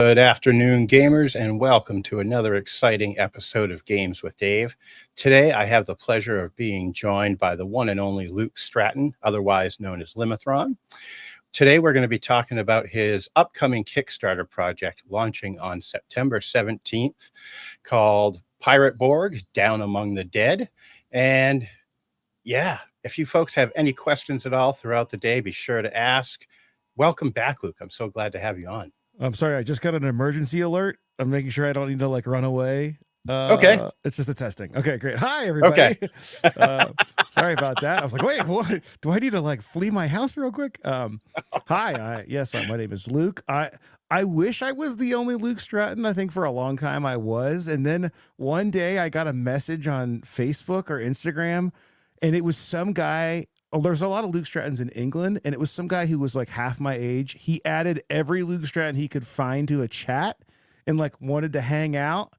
Good afternoon, gamers, and welcome to another exciting episode of Games with Dave. Today, I have the pleasure of being joined by the one and only Luke Stratton, otherwise known as Limithron. Today, we're going to be talking about his upcoming Kickstarter project launching on September 17th called Pirate Borg, Down Among the Dead. And yeah, if you folks have any questions at all throughout the day, be sure to ask. Welcome back, Luke. I'm so glad to have you on. I'm sorry, I just got an emergency alert. I'm making sure I don't need to run away. Okay. It's just a testing. Okay, great. Hi, everybody. Okay. Sorry about that. I was like, wait, what? Do I need to flee my house real quick? Hi. Yes, my name is Luke. I wish I was the only Luke Stratton. I think for a long time I was. And then one day I got a message on Facebook or Instagram, and it was some guy. Oh, there's a lot of Luke Strattons in England, and it was some guy who was half my age. He added every Luke Stratton he could find to a chat and wanted to hang out.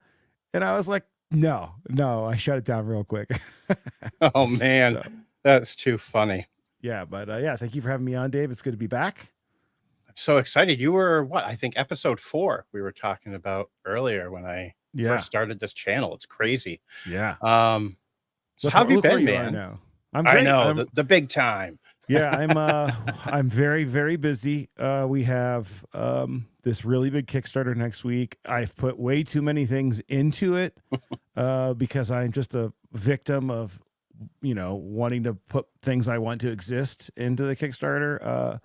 And I was like, no, I shut it down real quick. Oh, man, that's too funny. Yeah, but yeah, thank you for having me on, Dave. It's good to be back. I'm so excited. You were, I think episode 4 we were talking about earlier when I first started this channel. It's crazy. Yeah. So how have you been, man? Now. I know, the big time. Yeah, I'm very, very busy. We have this really big Kickstarter next week. I've put way too many things into it because I'm just a victim of, wanting to put things I want to exist into the Kickstarter.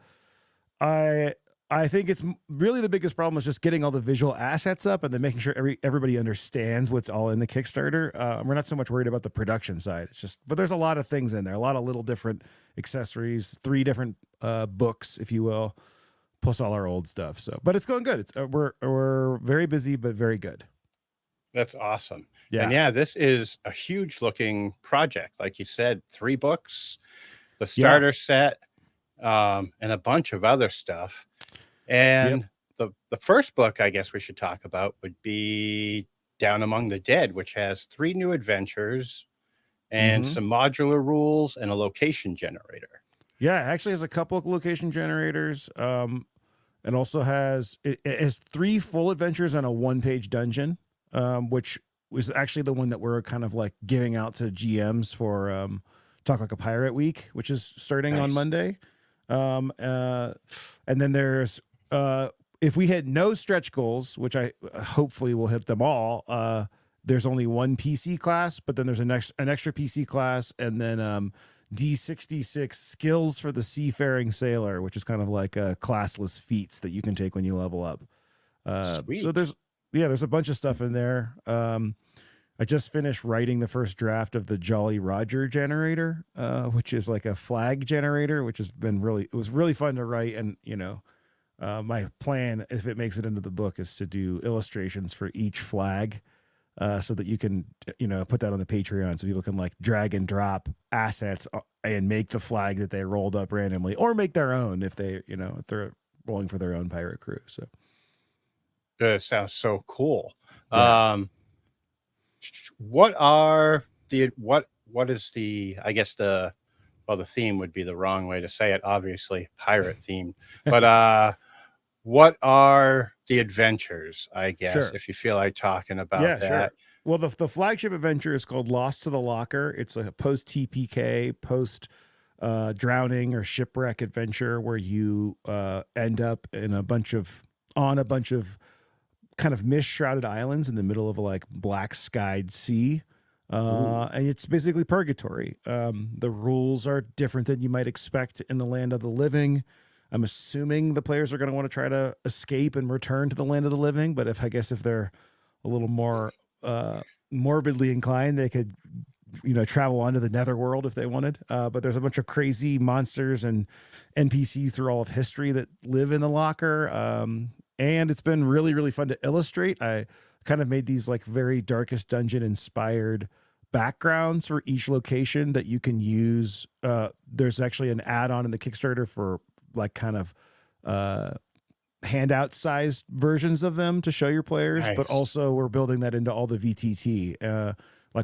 I think it's really the biggest problem is just getting all the visual assets up and then making sure everybody understands what's all in the Kickstarter. We're not so much worried about the production side. It's just, but there's a lot of things in there, a lot of little different accessories, 3 different books, if you will, plus all our old stuff. So, but it's going good. It's we're very busy, but very good. That's awesome. Yeah. And yeah, this is a huge looking project. Like you said, 3 books, the starter set, and a bunch of other stuff. And the first book I guess we should talk about would be Down Among the Dead, which has 3 new adventures and some modular rules and a location generator. Yeah, it actually has a couple of location generators, and also has 3 full adventures and a 1-page dungeon, which was actually the one that we're kind of giving out to GMs for Talk Like a Pirate Week, which is starting on Monday. And then there's if we hit no stretch goals, which I hopefully will hit them all, there's only 1 PC class, but then there's an extra PC class, and then D66 skills for the seafaring sailor, which is kind of like classless feats that you can take when you level up. So there's a bunch of stuff in there. I just finished writing the first draft of the Jolly Roger generator, which is like a flag generator, which has been it was really fun to write. And, my plan, if it makes it into the book, is to do illustrations for each flag, so that you can, put that on the Patreon so people can drag and drop assets and make the flag that they rolled up randomly, or make their own if they, if they're rolling for their own pirate crew. So it sounds so cool. Yeah. What is the, I guess the theme would be the wrong way to say it, obviously pirate theme, but what are the adventures, I guess, if you feel like talking about that? Sure. Well, the flagship adventure is called Lost to the Locker. It's a post TPK, post drowning or shipwreck adventure where you end up in a bunch of kind of mist shrouded islands in the middle of a black skied sea. And it's basically purgatory. The rules are different than you might expect in the land of the living. I'm assuming the players are going to want to try to escape and return to the land of the living, but if they're a little more morbidly inclined, they could travel on to the netherworld if they wanted. But there's a bunch of crazy monsters and NPCs through all of history that live in the locker. And it's been really, really fun to illustrate. I kind of made these very Darkest Dungeon inspired backgrounds for each location that you can use. There's actually an add-on in the Kickstarter for kind of handout sized versions of them to show your players. Nice. But also we're building that into all the VTT.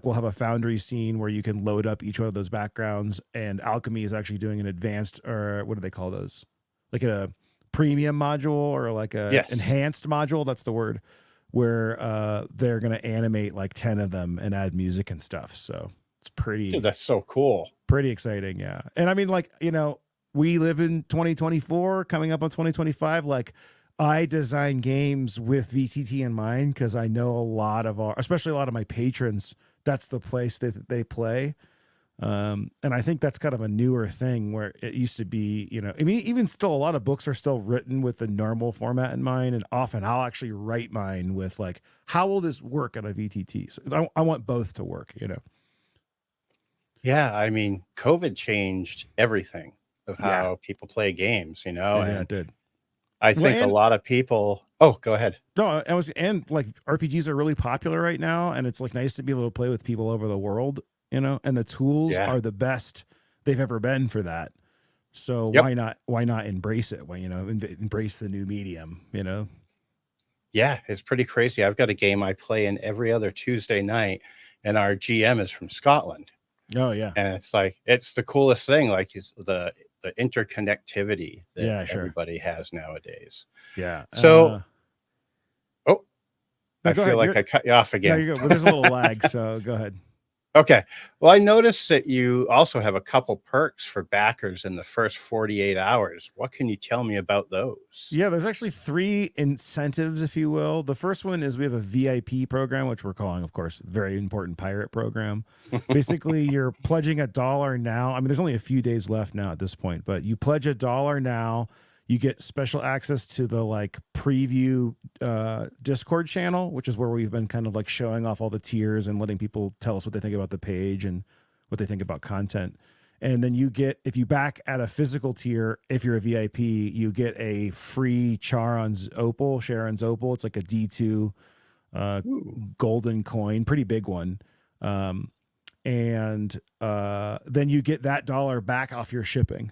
We'll have a foundry scene where you can load up each one of those backgrounds, and Alchemy is actually doing an advanced, or what do they call those? Like a premium module or like a Yes. enhanced module. That's the word, where they're going to animate like 10 of them and add music and stuff. So it's Dude, that's so cool. pretty exciting. Yeah. And I mean, like, we live in 2024 coming up on 2025. Like, I design games with VTT in mind because I know especially a lot of my patrons, that's the place that they play. And I think that's kind of a newer thing where it used to be, I mean, even still, a lot of books are still written with the normal format in mind. And often I'll actually write mine with like, how will this work on a VTT? So I want both to work, Yeah, I mean, COVID changed everything of how people play games, Yeah, and it did. I think a lot of people. Oh, go ahead. No, and like RPGs are really popular right now, and it's like nice to be able to play with people over the world, and the tools Yeah. are the best they've ever been for that. So Yep. why not embrace it? When embrace the new medium, Yeah, it's pretty crazy. I've got a game I play in every other Tuesday night, and our GM is from Scotland. Oh yeah, And it's like, it's the coolest thing, like it's the interconnectivity that Yeah, sure. everybody has nowadays. yeah. So, oh, No, I go feel ahead. like I cut you off No, again. you're good. Well, there's a little lag, so go ahead. Okay. Well, I noticed that you also have a couple perks for backers in the first 48 hours. What can you tell me about those? Yeah, there's actually 3 incentives, if you will. The first one is we have a VIP program, which we're calling, of course, very important pirate program. Basically, you're pledging $1 now. I mean, there's only a few days left now at this point, but you pledge $1 now. You get special access to the like preview Discord channel, which is where we've been kind of like showing off all the tiers and letting people tell us what they think about the page and what they think about content. And then you get, if you back at a physical tier, if you're a VIP, you get a free Sharon's Opal. It's like a D2 golden coin, pretty big one. And then you get that $1 back off your shipping.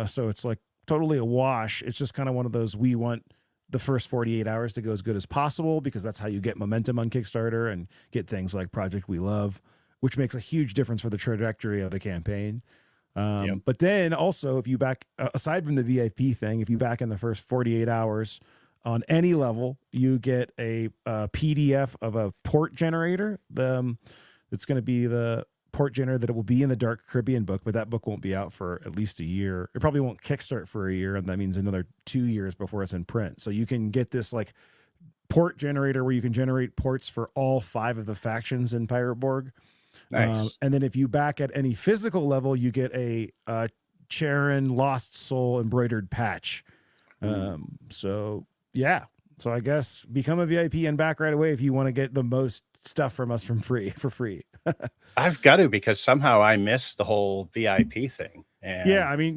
So it's like totally a wash. It's just kind of one of those, we want the first 48 hours to go as good as possible because that's how you get momentum on Kickstarter and get things like Project We Love, which makes a huge difference for the trajectory of the campaign. But then also, if you back, aside from the VIP thing, if you back in the first 48 hours on any level, you get a PDF of a port generator. It's going to be the port generator that it will be in the Dark Caribbean book, but that book won't be out for at least a year. It probably won't kickstart for a year, and that means another 2 years before it's in print. So you can get this like port generator where you can generate ports for all 5 of the factions in Pirate Borg. Nice. And then if you back at any physical level, you get a Charon Lost Soul embroidered patch. So yeah. So I guess become a VIP and back right away if you want to get the most stuff from us for free. I've got to, because somehow I missed the whole VIP thing. And yeah, I mean,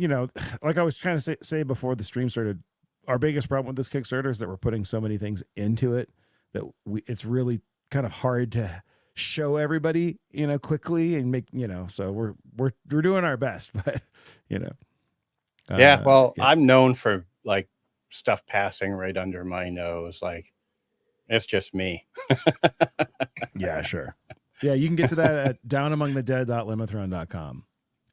like I was trying to say before the stream started, our biggest problem with this Kickstarter is that we're putting so many things into it that it's really kind of hard to show everybody, quickly and make, so we're doing our best, but yeah, well, I'm known for like stuff passing right under my nose. Like, it's just me. Yeah, sure. Yeah, you can get to that at downamongthedead.limithron.com.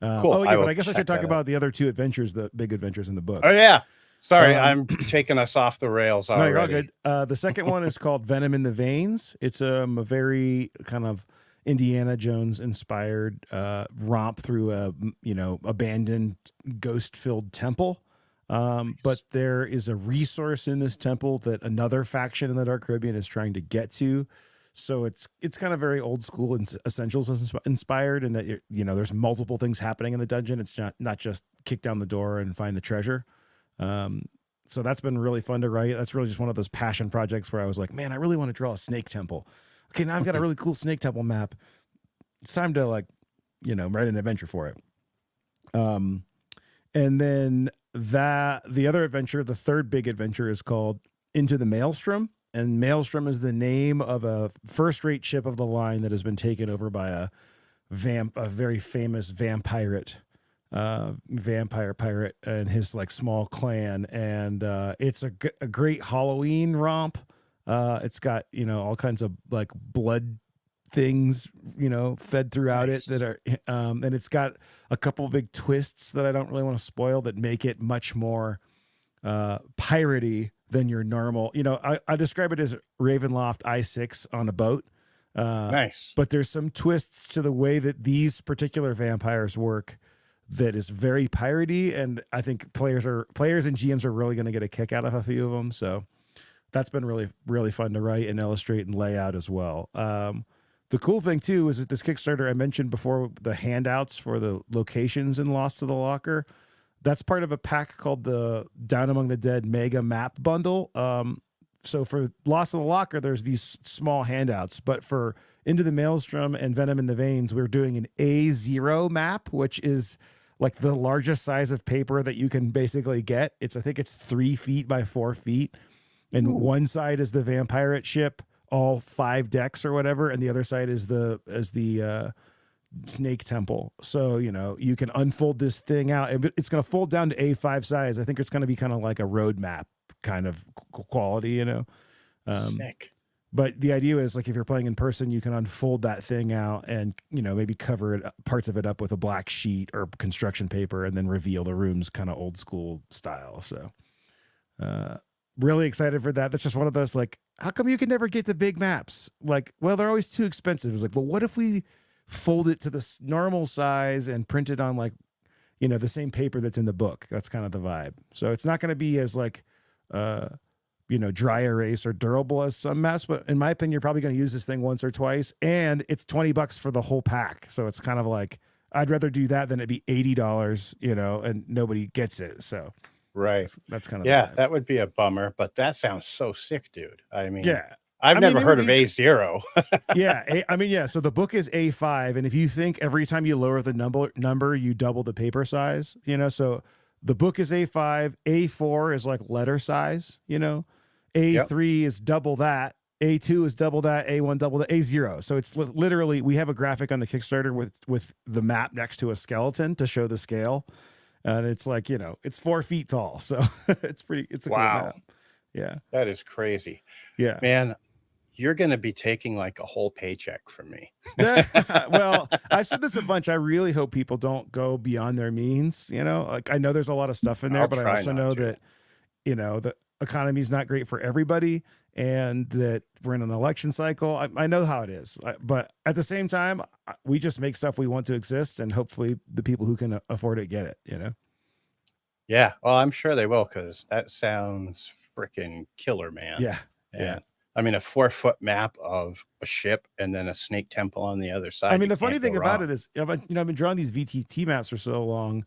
Cool. Oh yeah, but I guess I should talk about the other 2 adventures, the big adventures in the book. Oh yeah. Sorry, I'm taking us off the rails already. No, you're all good. The second one is called Venom in the Veins. It's a very kind of Indiana Jones inspired romp through a abandoned ghost-filled temple. But there is a resource in this temple that another faction in the Dark Caribbean is trying to get to. So it's kind of very old school and Essentials inspired, and that there's multiple things happening in the dungeon. It's not just kick down the door and find the treasure. So that's been really fun to write. That's really just one of those passion projects where I was like, man, I really want to draw a snake temple. Okay, now I've got a really cool snake temple map. It's time to write an adventure for it. And then the other adventure, the third big adventure, is called Into the Maelstrom. And Maelstrom is the name of a first-rate ship of the line that has been taken over by a very famous vampire pirate and his like small clan. And it's a great Halloween romp. It's got all kinds of like blood things fed throughout it that are and it's got a couple of big twists that I don't really want to spoil that make it much more piratey than your normal. I describe it as Ravenloft I6 on a boat. Nice. But there's some twists to the way that these particular vampires work that is very piratey, and I think players and GMs are really going to get a kick out of a few of them. So that's been really, really fun to write and illustrate and lay out as well. The cool thing too is with this Kickstarter, I mentioned before, the handouts for the locations in Lost to the Locker. That's part of a pack called the Down Among the Dead Mega Map Bundle. So for Lost in the Locker, there's these small handouts, but for Into the Maelstrom and Venom in the Veins, we're doing an A0 map, which is like the largest size of paper that you can basically get. I think it's 3 feet by 4 feet. And one side is the vampire ship, all 5 decks or whatever. And the other side is the Snake Temple. So, you can unfold this thing out. It's going to fold down to A5 size. I think it's going to be kind of like a road map kind of quality, Sick. But the idea is, like, if you're playing in person, you can unfold that thing out and, maybe cover parts of it up with a black sheet or construction paper and then reveal the rooms kind of old school style. So, really excited for that. That's just one of those, like, how come you can never get the big maps? Like, well, they're always too expensive. It's like, well, what if we fold it to the normal size and print it on, like, the same paper that's in the book? That's kind of the vibe. So it's not going to be as, like, dry erase or durable as some maps, but in my opinion, you're probably going to use this thing once or twice, and it's $20 for the whole pack. So it's kind of like, I'd rather do that than it be $80, and nobody gets it. So right. That's kind of, that would be a bummer, but that sounds so sick, dude. I mean, yeah. I've never heard of A0. Yeah. So the book is A5. And if you think every time you lower the number, you double the paper size, so the book is A5, A4 is like letter size, A3 is double that, A2 is double that, A1 double that, A0. So it's literally, we have a graphic on the Kickstarter with the map next to a skeleton to show the scale. And it's like, it's 4 feet tall. So it's a cool map. Yeah. That is crazy. Yeah. Man, you're going to be taking like a whole paycheck from me. Well, I've said this a bunch. I really hope people don't go beyond their means. Like, I know there's a lot of stuff in there, but I also know that, the economy is not great for everybody and that we're in an election cycle. I know how it is, but at the same time, we just make stuff we want to exist, and hopefully the people who can afford it get it, Yeah. Well, I'm sure they will, because that sounds freaking killer, man. Yeah. Yeah. I mean, a 4-foot map of a ship and then a snake temple on the other side. I mean, the funny thing about it is, I've been drawing these VTT maps for so long.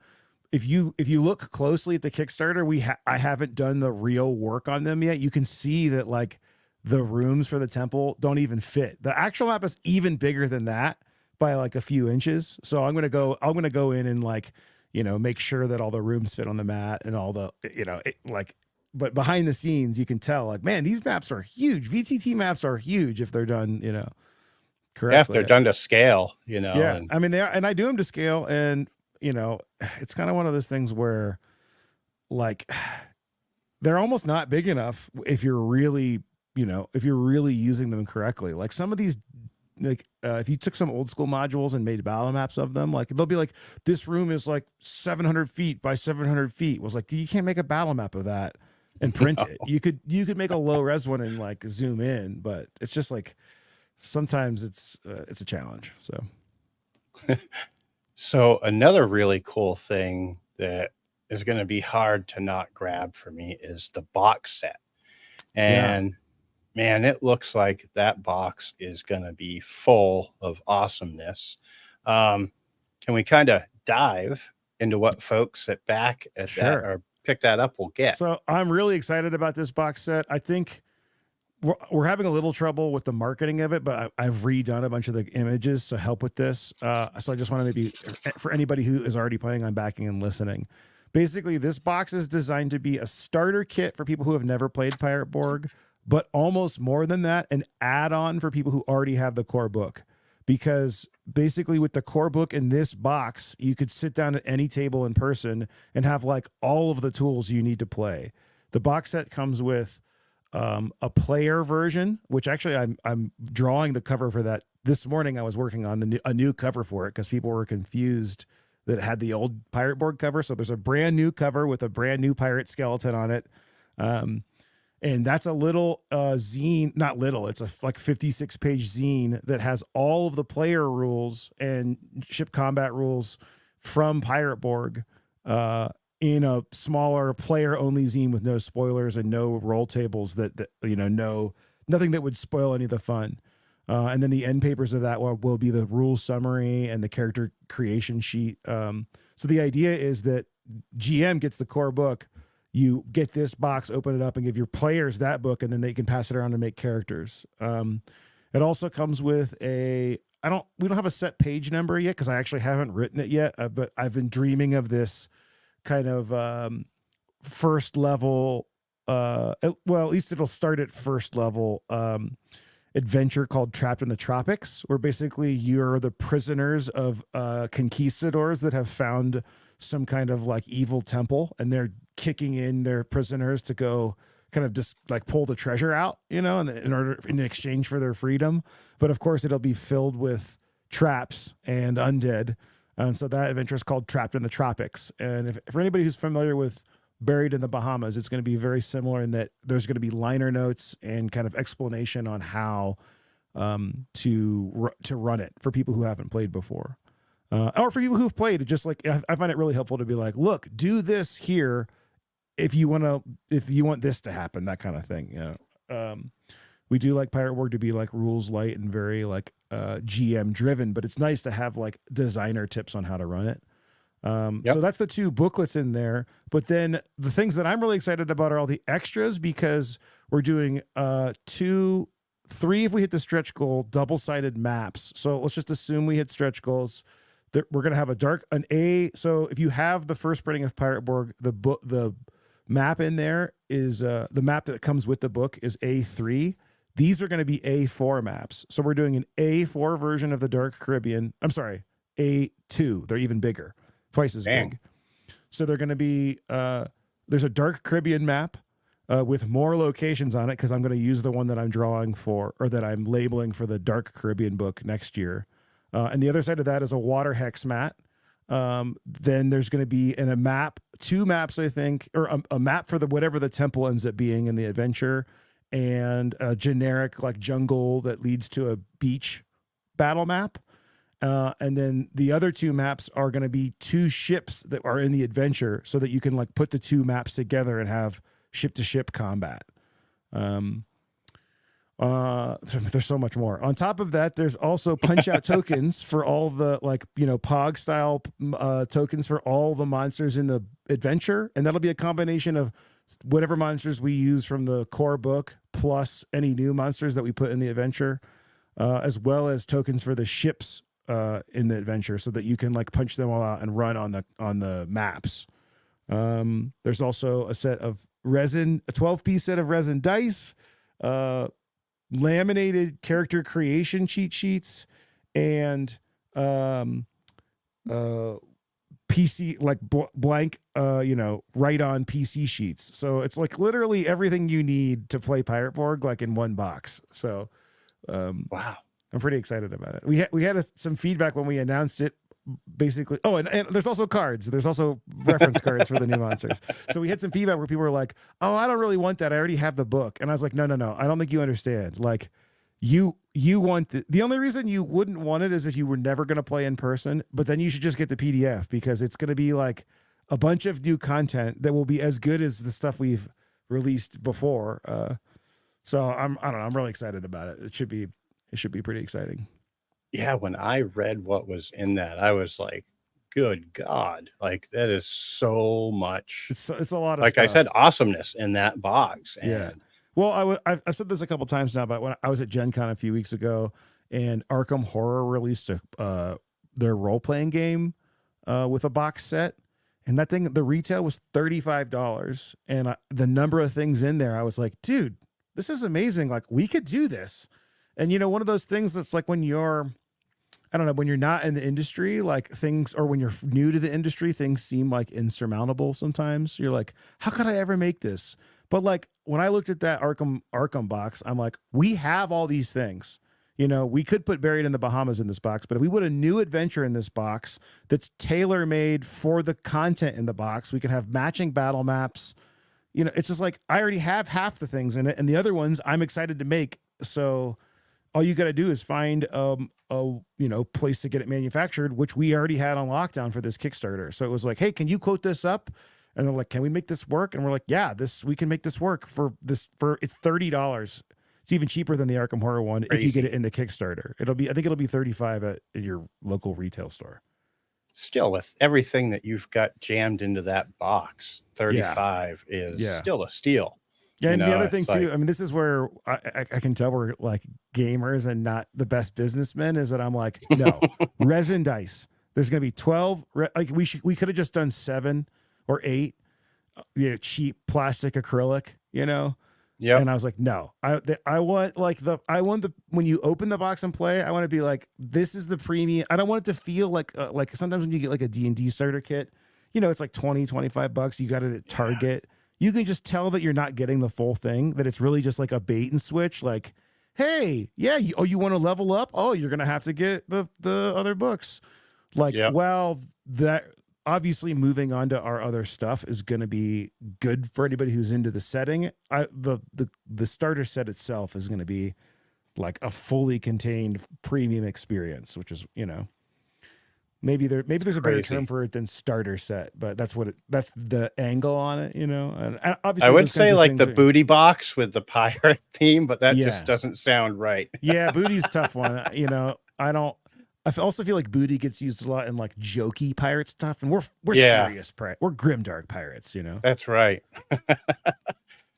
If you look closely at the Kickstarter, I haven't done the real work on them yet. You can see that, like, the rooms for the temple don't even fit. The actual map is even bigger than that by like a few inches. So I'm gonna go in and, like, make sure that all the rooms fit on the mat and all the but behind the scenes, you can tell, like, man, these maps are huge. VTT maps are huge if they're done, correctly. Yeah, if they're done to scale, Yeah, and I mean, they are, and I do them to scale, and it's kind of one of those things where, like, they're almost not big enough if you're really using them correctly. Like, some of these, like, if you took some old school modules and made battle maps of them, like, they'll be like, this room is like 700 feet by 700 feet. Was like, you can't make a battle map of that and print it. You could make a low res one and, like, zoom in, but it's just like, sometimes it's a challenge. So another really cool thing that is going to be hard to not grab for me is the box set. And man, it looks like that box is going to be full of awesomeness. Can we kind of dive into what folks at back at that or pick that up will get? So I'm really excited about this box set. I think we're having a little trouble with the marketing of it, but I've redone a bunch of the images to help with this. So I just want to, maybe for anybody who is already planning on backing and listening, basically this box is designed to be a starter kit for people who have never played Pirate Borg, but almost more than that, an add-on for people who already have the core book. Because basically with the core book in this box, you could sit down at any table in person and have, like, all of the tools you need to play. The box set comes with a player version, which actually I'm drawing the cover for that this morning. I was working on a new cover for it because people were confused that had the old Pirate Borg cover. So there's a brand new cover with a brand new pirate skeleton on it. And that's a little zine, not little, it's a like 56 page zine that has all of the player rules and ship combat rules from Pirate Borg in a smaller player only zine with no spoilers and no roll tables that nothing that would spoil any of the fun. And then the end papers of that will be the rules summary and the character creation sheet. So the idea is that GM gets the core book. You get this box, open it up, and give your players that book, and then they can pass it around to make characters. It also comes with we don't have a set page number yet because I actually haven't written it yet, but I've been dreaming of this kind of first level, at least it'll start at first level adventure called Trapped in the Tropics, where basically you're the prisoners of conquistadors that have found some kind of like evil temple, and they're kicking in their prisoners to go kind of just like pull the treasure out, in exchange for their freedom. But of course, it'll be filled with traps and undead. And so that adventure is called Trapped in the Tropics. And for anybody who's familiar with Buried in the Bahamas, it's going to be very similar in that there's going to be liner notes and kind of explanation on how to run it for people who haven't played before. Or for people who've played, just like I find it really helpful to be like, look, do this here if you want this to happen, that kind of thing. We do like Pirate Borg to be like rules light and very like GM driven, but it's nice to have like designer tips on how to run it. So that's the 2 booklets in there. But then the things that I'm really excited about are all the extras, because we're doing 3 if we hit the stretch goal, double-sided maps. So let's just assume we hit stretch goals. We're going to have an A. So if you have the first printing of Pirate Borg, the map in there is the map that comes with the book is A3. These are going to be A4 maps. So we're doing an A4 version of the Dark Caribbean. I'm sorry, A2. They're even bigger, twice as big. So they're going to be there's a Dark Caribbean map with more locations on it, because I'm going to use the one that I'm drawing for, or that I'm labeling for the Dark Caribbean book next year. And the other side of that is a water hex mat. Then there's going to be in a map, 2 maps, I think, or a map for whatever the temple ends up being in the adventure, and a generic like jungle that leads to a beach battle map. And then the other 2 maps are going to be 2 ships that are in the adventure, so that you can like put the 2 maps together and have ship to ship combat. There's so much more. On top of that, there's also punch out tokens for all the Pog style tokens for all the monsters in the adventure. And that'll be a combination of whatever monsters we use from the core book, plus any new monsters that we put in the adventure, as well as tokens for the ships in the adventure, so that you can like punch them all out and run on the maps. There's also a set of resin, a 12-piece set of resin dice, laminated character creation cheat sheets, and PC like blank write on PC sheets. So it's like literally everything you need to play Pirate Borg like in one box. So wow, I'm pretty excited about it. We had some feedback when we announced it, basically. Oh, and there's also cards. There's also reference cards for the new monsters. So we had some feedback where people were like, "Oh, I don't really want that. I already have the book." And I was like, "No. I don't think you understand. Like, you want the only reason you wouldn't want it is if you were never going to play in person. But then you should just get the PDF, because it's going to be like a bunch of new content that will be as good as the stuff we've released before. So I don't know. I'm really excited about it. It should be pretty exciting. Yeah, when I read what was in that, I was like, good God, like that is so much. It's a lot of like stuff. I said, awesomeness in that box. And yeah. Well, I've said this a couple times now, but when I was at Gen Con a few weeks ago, and Arkham Horror released their role-playing game with a box set, and that thing, the retail was $35, and the number of things in there, I was like, dude, this is amazing. Like, we could do this. And one of those things that's like when you're not in the industry, like things, or when you're new to the industry, things seem like insurmountable sometimes. You're like, how could I ever make this? But like when I looked at that Arkham box, I'm like, we have all these things. You know, we could put Buried in the Bahamas in this box, but if we put a new adventure in this box that's tailor made for the content in the box, we could have matching battle maps. You know, it's just like I already have half the things in it, and the other ones I'm excited to make. So all you got to do is find place to get it manufactured, which we already had on lockdown for this Kickstarter. So it was like, hey, can you quote this up? And they're like, can we make this work? And we're like, yeah, we can make this work for it's $30. It's even cheaper than the Arkham Horror one. Crazy. If you get it in the Kickstarter. I think it'll be $35 at your local retail store. Still, with everything that you've got jammed into that box, $35 is still a steal. Yeah, and the other thing too, I mean, this is where I can tell we're like gamers and not the best businessmen, is that I'm like, no, resin dice. There's going to be 12. Like we could have just done 7 or 8, cheap plastic acrylic, Yeah. And I was like, no, I want when you open the box and play, I want to be like, this is the premium. I don't want it to feel like sometimes when you get like a D&D starter kit, it's like $20-$25. You got it at Target. You can just tell that you're not getting the full thing, that it's really just like a bait and switch. Like, hey, yeah, you want to level up? Oh, you're going to have to get the other books. Like, well, that obviously moving on to our other stuff is going to be good for anybody who's into the setting. The starter set itself is going to be like a fully contained premium experience, which is, maybe there's a better term for it than starter set, but that's the angle on it, And obviously, I would say like the booty box with the pirate theme, but that just doesn't sound right. Yeah, booty's a tough one. I also feel like booty gets used a lot in like jokey pirate stuff, and we're serious we're grimdark pirates, That's right.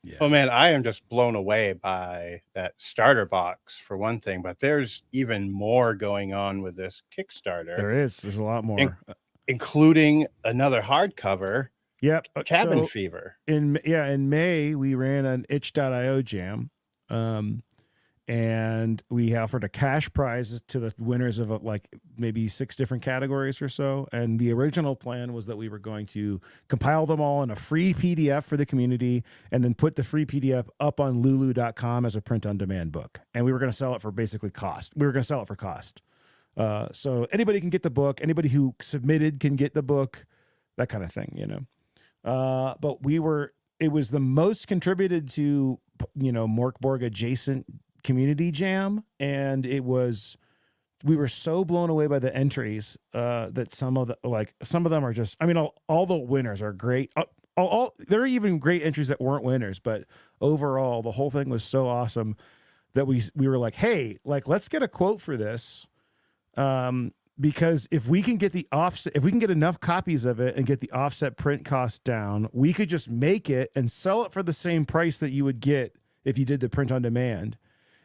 Yeah. Well, man, I am just blown away by that starter box for one thing, but there's even more going on with this Kickstarter. There's a lot more, including another hardcover. Yep, Cabin Fever. In May we ran an itch.io jam, and we offered a cash prize to the winners of like maybe 6 different categories or so. And the original plan was that we were going to compile them all in a free PDF for the community and then put the free PDF up on lulu.com as a print-on-demand book. And we were going to sell it for basically cost. We were going to sell it for cost. So anybody can get the book. Anybody who submitted can get the book, that kind of thing, But it was the most contributed to, Mork Borg adjacent community jam, and we were so blown away by the entries that some of them are just, I mean, all the winners are great. There are even great entries that weren't winners, but overall the whole thing was so awesome that we were like, hey, like, let's get a quote for this, because if we can get the offset, if we can get enough copies of it and get the offset print cost down, we could just make it and sell it for the same price that you would get if you did the print on demand.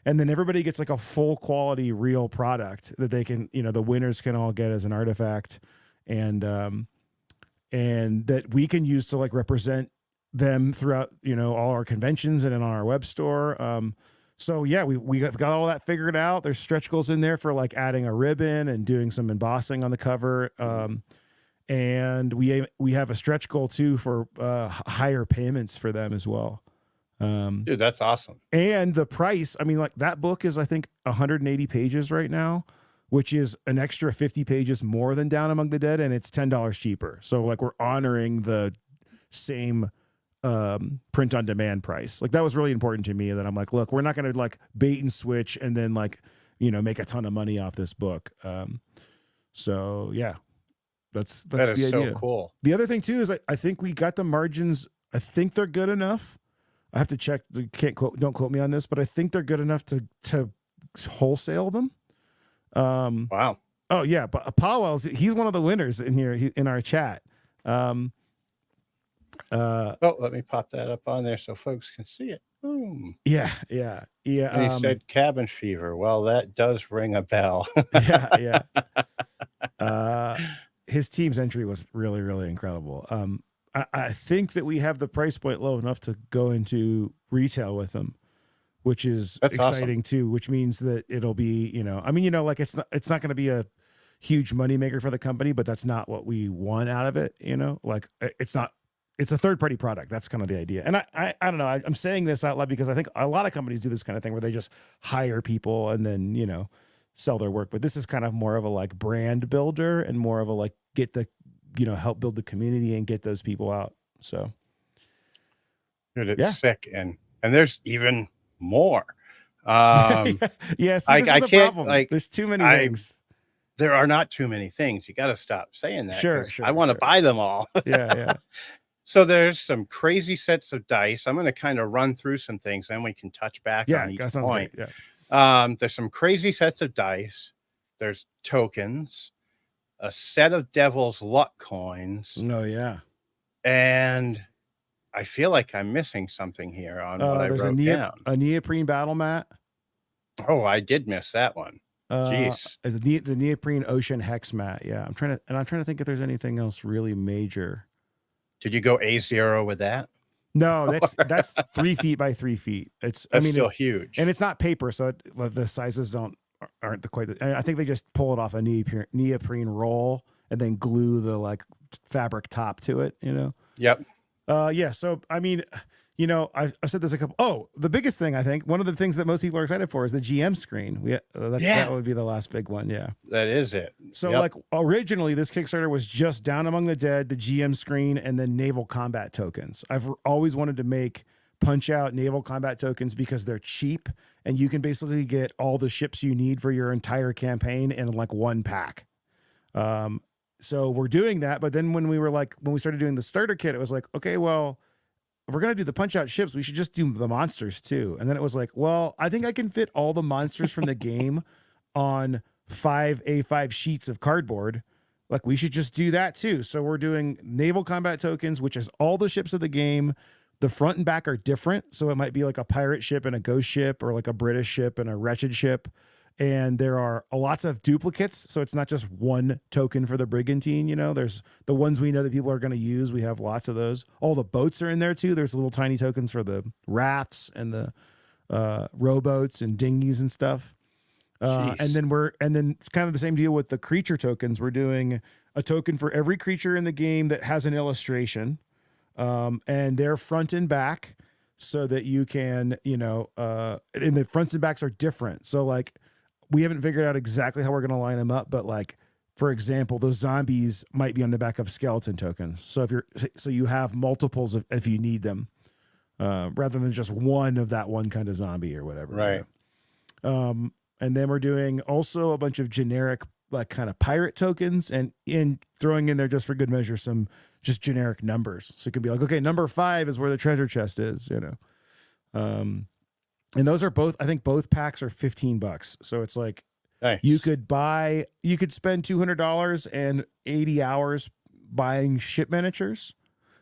And then everybody gets like a full quality real product that they can, the winners can all get as an artifact, and that we can use to like represent them throughout, all our conventions and on our web store. So yeah, we got all that figured out. There's stretch goals in there for like adding a ribbon and doing some embossing on the cover. And we have a stretch goal too for higher payments for them as well. Dude, that's awesome. And the price, I mean, like that book is, I think, 180 pages right now, which is an extra 50 pages more than Down Among the Dead, and it's $10 cheaper. So like we're honoring the same print on demand price. Like that was really important to me, that I'm like, look, we're not going to like bait and switch and then like, make a ton of money off this book. So yeah, that's the idea. So cool. The other thing too is I think we got the margins. I think they're good enough. I have to check. Don't quote me on this, but I think they're good enough to wholesale them. Wow. Oh yeah, but Powell's, he's one of the winners in here in our chat. Let me pop that up on there so folks can see it. Boom. Yeah. And he said Cabin Fever. Well, that does ring a bell. yeah. His team's entry was really, really incredible. I think that we have the price point low enough to go into retail with them, which is exciting too, which means that it'll be, like it's not going to be a huge moneymaker for the company, but that's not what we want out of it. Like it's not it's a third party product. That's kind of the idea. And I don't know. I'm saying this out loud because I think a lot of companies do this kind of thing where they just hire people and then, you know, sell their work. But this is kind of more of a like brand builder and more of a like get the, you know, help build the community and get those people out. So. Dude, it's sick. And there's even more. Yes, this is the problem. Like, there's too many things. There are not too many things. You got to stop saying that. Sure. I want to buy them all. Yeah. So there's some crazy sets of dice. I'm going to kind of run through some things, and we can touch back on each point. Great. Yeah. There's some crazy sets of dice. There's tokens, a set of Devil's Luck coins. Oh yeah. And I feel like I'm missing something here on what I wrote down. A neoprene battle mat. Oh, I did miss that one. Jeez. The neoprene ocean hex mat. Yeah, I'm trying to think if there's anything else really major. Did you go A0 with that? No, that's 3 feet by 3 feet. It's still huge, and it's not paper, so the sizes aren't quite. I think they just pull it off a neoprene roll and then glue the like fabric top to it. You know. Yep. Yeah. So I mean, you know, I've said this a couple. Oh, the biggest thing I think, one of the things that most people are excited for is the GM screen. That would be the last big one. Yeah, that is it. So like originally, this Kickstarter was just Down Among the Dead, the GM screen, and then naval combat tokens. I've always wanted to make Punch Out naval combat tokens because they're cheap and you can basically get all the ships you need for your entire campaign in like one pack. So we're doing that, but then when we started doing the starter kit, it was like, okay, well, if we're going to do the Punch Out ships, we should just do the monsters too. And then it was like, well, I think I can fit all the monsters from the game on 5 A5 sheets of cardboard. Like we should just do that too. So we're doing naval combat tokens, which is all the ships of the game. The front and back are different. So it might be like a pirate ship and a ghost ship, or like a British ship and a wretched ship. And there are lots of duplicates. So it's not just one token for the brigantine. You know, there's the ones we know that people are going to use. We have lots of those. All the boats are in there too. There's little tiny tokens for the rafts and the rowboats and dinghies and stuff. And then it's kind of the same deal with the creature tokens. We're doing a token for every creature in the game that has an illustration, and they're front and back so that you can, you know, and the fronts and backs are different. So like, we haven't figured out exactly how we're going to line them up, but like, for example, the zombies might be on the back of skeleton tokens. So you have multiples if you need them, rather than just one of that one kind of zombie or whatever. Right. And then we're doing also a bunch of generic, like kind of pirate tokens, and throwing in there just for good measure, some just generic numbers. So it can be like, okay, number 5 is where the treasure chest is, you know? And those are both, I think both packs are $15. So it's like, nice. You could spend $200 and 80 hours buying ship miniatures,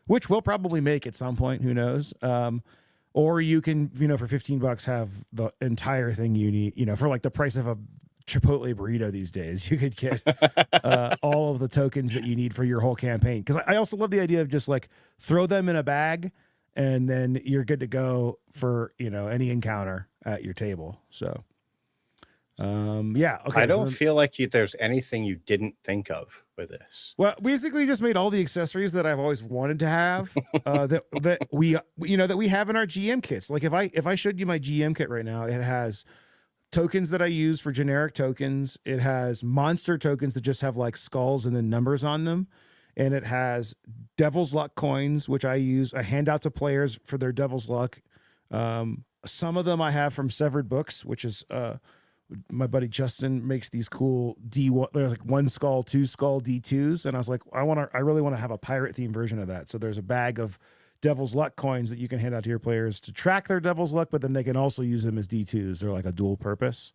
which we'll probably make at some point, who knows? Or you can, you know, for $15 have the entire thing you need, you know, for like the price of a Chipotle burrito these days, you could get all of the tokens that you need for your whole campaign. Because I also love the idea of just like throw them in a bag and then you're good to go for, you know, any encounter at your table. So, yeah. Okay. I don't feel like there's anything you didn't think of with this. Well, basically just made all the accessories that I've always wanted to have, that we have in our GM kits. Like if I showed you my GM kit right now, it has tokens that I use for generic tokens. It has monster tokens that just have like skulls and then numbers on them. And it has Devil's Luck coins, which I hand out to players for their Devil's Luck. Some of them I have from Severed Books, which is my buddy Justin makes these cool D1. There's like 1 skull, 2 skull D2s, and I was like, I really want to have a pirate themed version of that. So there's a bag of Devil's Luck coins that you can hand out to your players to track their Devil's Luck, but then they can also use them as D2s. They're like a dual purpose.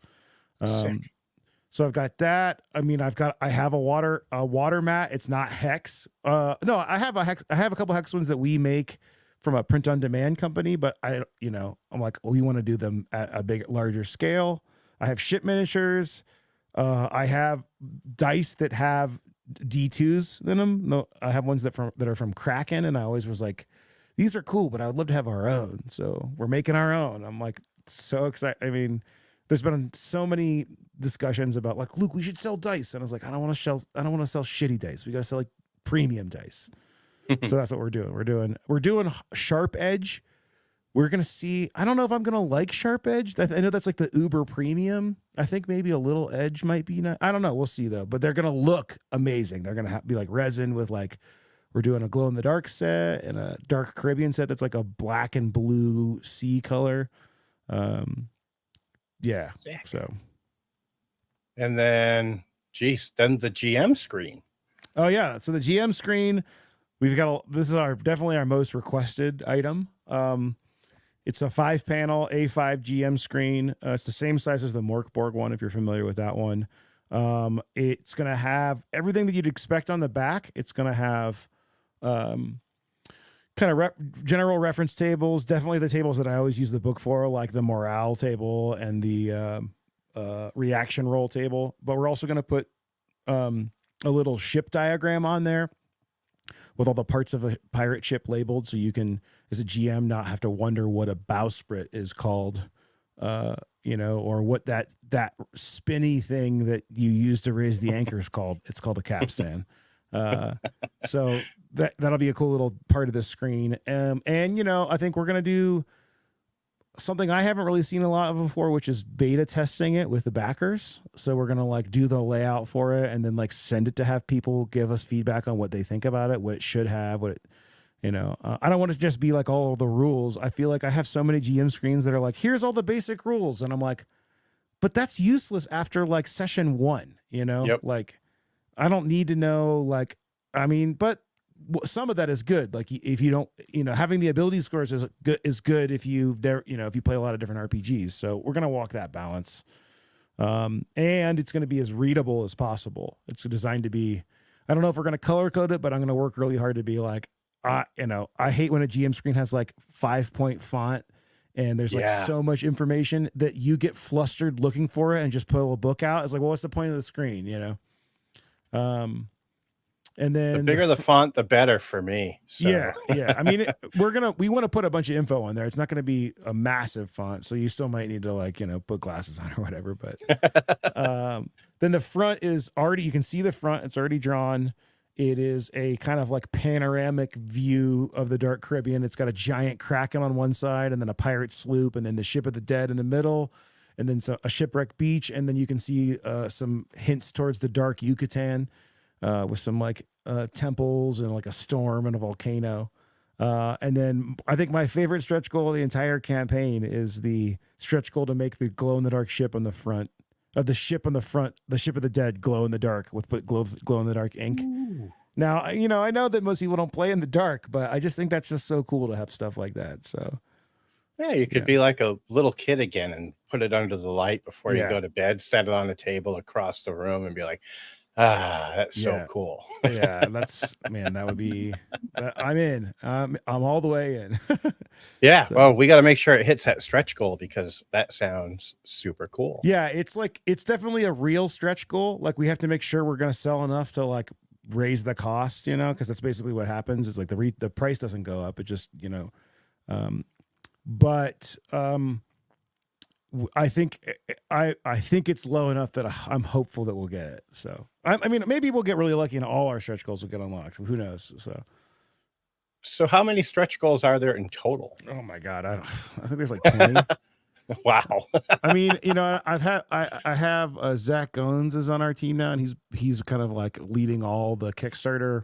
So I've got that. I mean, I have a water mat. It's not hex. No, I have a couple hex ones that we make from a print on demand company, but I'm like, we want to do them at a larger scale. I have ship miniatures. I have dice that have D2s in them. No, I have ones that are from Kraken, and I always was like, these are cool, but I would love to have our own. So we're making our own. I'm like so excited. I mean, there's been so many discussions about like, Luke, we should sell dice. And I was like, I don't want to sell shitty dice. We got to sell like premium dice. So that's what we're doing. We're doing sharp edge. We're gonna see. I don't know if I'm gonna like sharp edge. I know that's like the uber premium. I think maybe a little edge might be. I don't know. We'll see though. But they're gonna look amazing. They're gonna be like resin with like. We're doing a glow in the dark set and a dark Caribbean set that's like a black and blue sea color. Yeah. Sick. So. And then, geez, then the GM screen. Oh yeah. So the GM screen, we've got. This is definitely our most requested item. It's a 5-panel A5 GM screen. It's the same size as the Borg one, if you're familiar with that one. It's going to have everything that you'd expect on the back. It's going to have kind of general reference tables, definitely the tables that I always use the book for, like the morale table and the reaction roll table. But we're also going to put a little ship diagram on there with all the parts of a pirate ship labeled, so you can, as a GM, not have to wonder what a bowsprit is called, or what that spinny thing that you use to raise the anchor is called. It's called a capstan. So that'll be a cool little part of this screen. And I think we're gonna do something I haven't really seen a lot of before, which is beta testing it with the backers. So we're gonna like do the layout for it and then like send it to have people give us feedback on what they think about it, what it should have, what it, I don't want to just be like all the rules. I feel like I have so many GM screens that are like, here's all the basic rules, and I'm like, but that's useless after like session 1. Yep. Like I don't need to know. Like, I mean, but some of that is good. Like if you don't, having the ability scores is good if if you play a lot of different RPGs. So we're gonna walk that balance, and it's gonna be as readable as possible. It's designed to be. I don't know if we're gonna color code it, but I'm gonna work really hard to be like, I hate when a GM screen has like 5-point font and there's like so much information that you get flustered looking for it and just pull a book out. It's like, well, what's the point of the screen? And then the bigger the font, the better for me. So. Yeah. I mean, we want to put a bunch of info on there. It's not going to be a massive font, so you still might need to like, put glasses on or whatever. But then the front is already, you can see the front. It's already drawn. It is a kind of like panoramic view of the Dark Caribbean. It's got a giant kraken on one side, and then a pirate sloop, and then the ship of the dead in the middle, and then a shipwreck beach, and then you can see some hints towards the dark Yucatan. With some like temples and like a storm and a volcano. And then I think my favorite stretch goal of the entire campaign is the stretch goal to make the glow in the dark ship on the front of the ship on the front, the ship of the dead, glow in the dark with glow in the dark ink. Ooh. Now, I know that most people don't play in the dark, but I just think that's just so cool to have stuff like that. So yeah, you could be like a little kid again and put it under the light before you go to bed, set it on a table across the room and be like, that's so cool. Yeah, that would be. I'm in. I'm all the way in. Yeah. So, well, we got to make sure it hits that stretch goal because that sounds super cool. Yeah, it's definitely a real stretch goal. Like we have to make sure we're going to sell enough to like raise the cost, because that's basically what happens. It's like the price doesn't go up. It just, but I think it's low enough that I'm hopeful that we'll get it. So I mean, maybe we'll get really lucky and all our stretch goals will get unlocked. Who knows? So how many stretch goals are there in total? Oh my God, I think there's like 20. Wow. I mean, I have Zach Goins is on our team now, and he's kind of like leading all the Kickstarter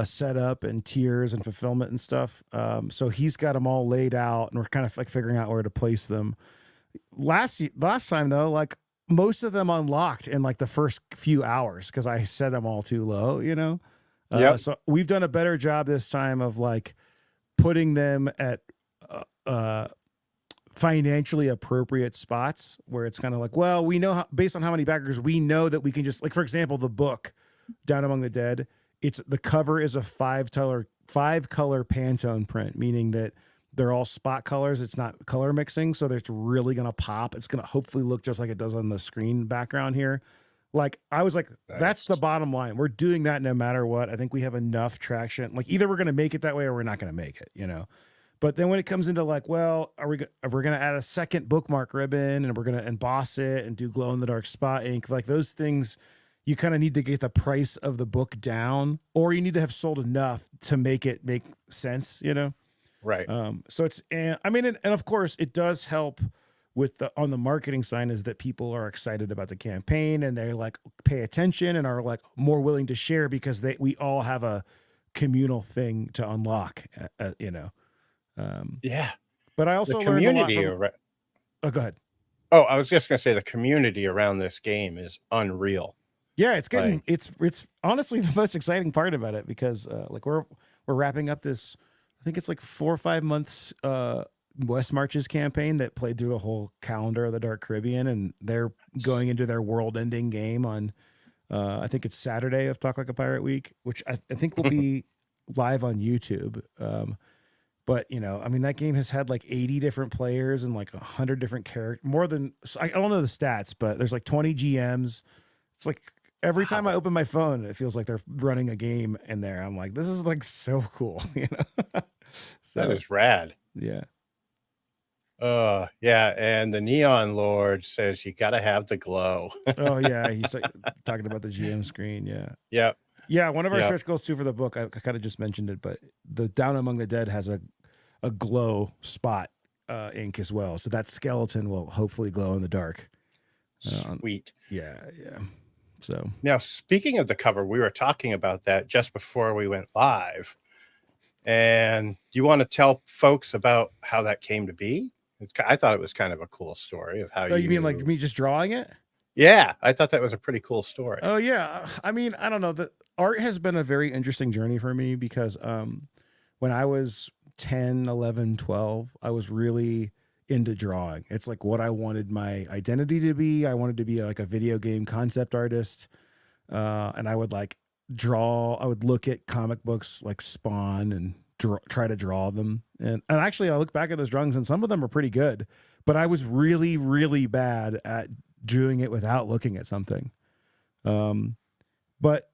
setup and tiers and fulfillment and stuff. So he's got them all laid out, and we're kind of like figuring out where to place them. Last time though, like most of them unlocked in like the first few hours because I set them all too low, So we've done a better job this time of like putting them at financially appropriate spots where it's kind of like, well, we know based on how many backers, we know that we can just like, for example, the book Down Among the Dead, the cover is a 5-color Pantone print, meaning that they're all spot colors. It's not color mixing, so it's really going to pop. It's going to hopefully look just like it does on the screen background here. Like, I was like, that's the bottom line. We're doing that no matter what. I think we have enough traction. Like, either we're going to make it that way or we're not going to make it, But then when it comes into like, well, we're going to add a second bookmark ribbon and we're going to emboss it and do glow in the dark spot ink, like those things you kind of need to get the price of the book down, or you need to have sold enough to make it make sense, you know? Right. So it's, and I mean, and of course it does help with the, on the marketing side is that people are excited about the campaign and they like pay attention and are like more willing to share because we all have a communal thing to unlock, you know? Yeah. But I The also learned a lot community. from, oh, go ahead. Oh, I was just gonna say the community around this game is unreal. Yeah, it's getting Like, it's honestly the most exciting part about it because like we're wrapping up this, I think it's like 4 or 5 months West Marches campaign that played through the whole calendar of the Dark Caribbean, and they're going into their world ending game on I think it's Saturday of Talk Like a Pirate Week, which I think will be live on YouTube. But you know, I mean, that game has had like 80 different players and like 100 different characters, more than, I don't know the stats, but there's like 20 GMs. It's like every time I open my phone, it feels like they're running a game in there. I'm like, this is like so cool, you know? So that is rad. yeah. Yeah, and the Neon Lord says you gotta have the glow. Oh yeah, he's like, talking about the GM screen. Yeah. Yep. Yeah, one of our Yep. stretch goals too for the book, I kind of just mentioned it, but the Down Among the Dead has a glow spot ink as well. So that skeleton will hopefully glow in the dark. Sweet. Yeah. So Now, speaking of the cover, we were talking about that just before we went live. And do you want to tell folks about how that came to be? I thought it was kind of a cool story of how you mean like me just drawing it? Yeah, I thought that was a pretty cool story. Oh yeah. I mean, I don't know. The art has been a very interesting journey for me because when I was 10, 11, 12, I was really into drawing. It's like what I wanted my identity to be. I wanted to be like a video game concept artist. And I would like draw, I would look at comic books like Spawn and try to draw them. And actually I look back at those drawings and some of them are pretty good, but I was really, really bad at doing it without looking at something. And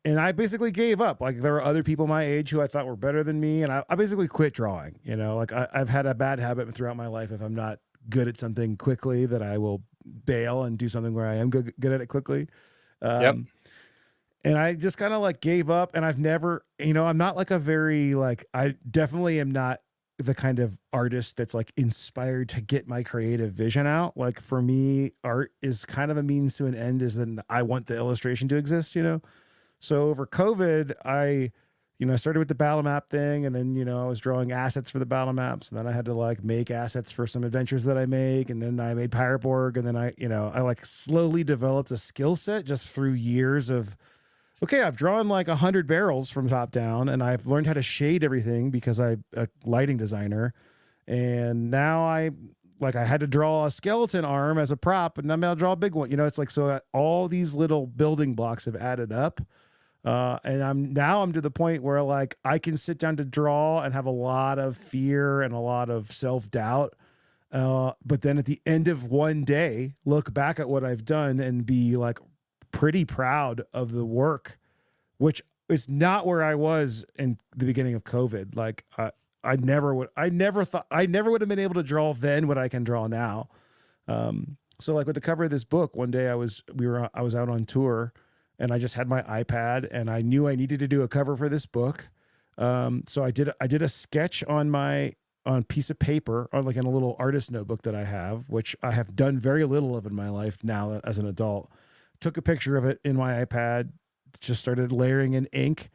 I basically gave up. Like there were other people my age who I thought were better than me. And I basically quit drawing, you know, like I've had a bad habit throughout my life. If I'm not good at something quickly, that I will bail and do something where I am good at it quickly. Yep. And I just kind of like gave up, and I've never, you know, I'm not like a very like, I definitely am not the kind of artist that's like inspired to get my creative vision out. Like for me, art is kind of a means to an end, is that I want the illustration to exist, you know? So over COVID, I started with the battle map thing, and then, you know, I was drawing assets for the battle maps, and then I had to like make assets for some adventures that I make. And then I made Pirate Borg. And then I like slowly developed a skill set just through years of, okay, I've drawn like 100 barrels from top down, and I've learned how to shade everything because I'm a lighting designer. And now I had to draw a skeleton arm as a prop, and I'm going to draw a big one. You know, it's like, so all these little building blocks have added up. And I'm to the point where like I can sit down to draw and have a lot of fear and a lot of self-doubt. But then at the end of one day, look back at what I've done and be like pretty proud of the work, which is not where I was in the beginning of COVID. Like I never would have been able to draw then what I can draw now. So like with the cover of this book, one day I was out on tour, and I just had my iPad, and I knew I needed to do a cover for this book. So I did a sketch on a piece of paper, on like in a little artist notebook that I have, which I have done very little of in my life now as an adult. Took a picture of it in my iPad, just started layering in ink.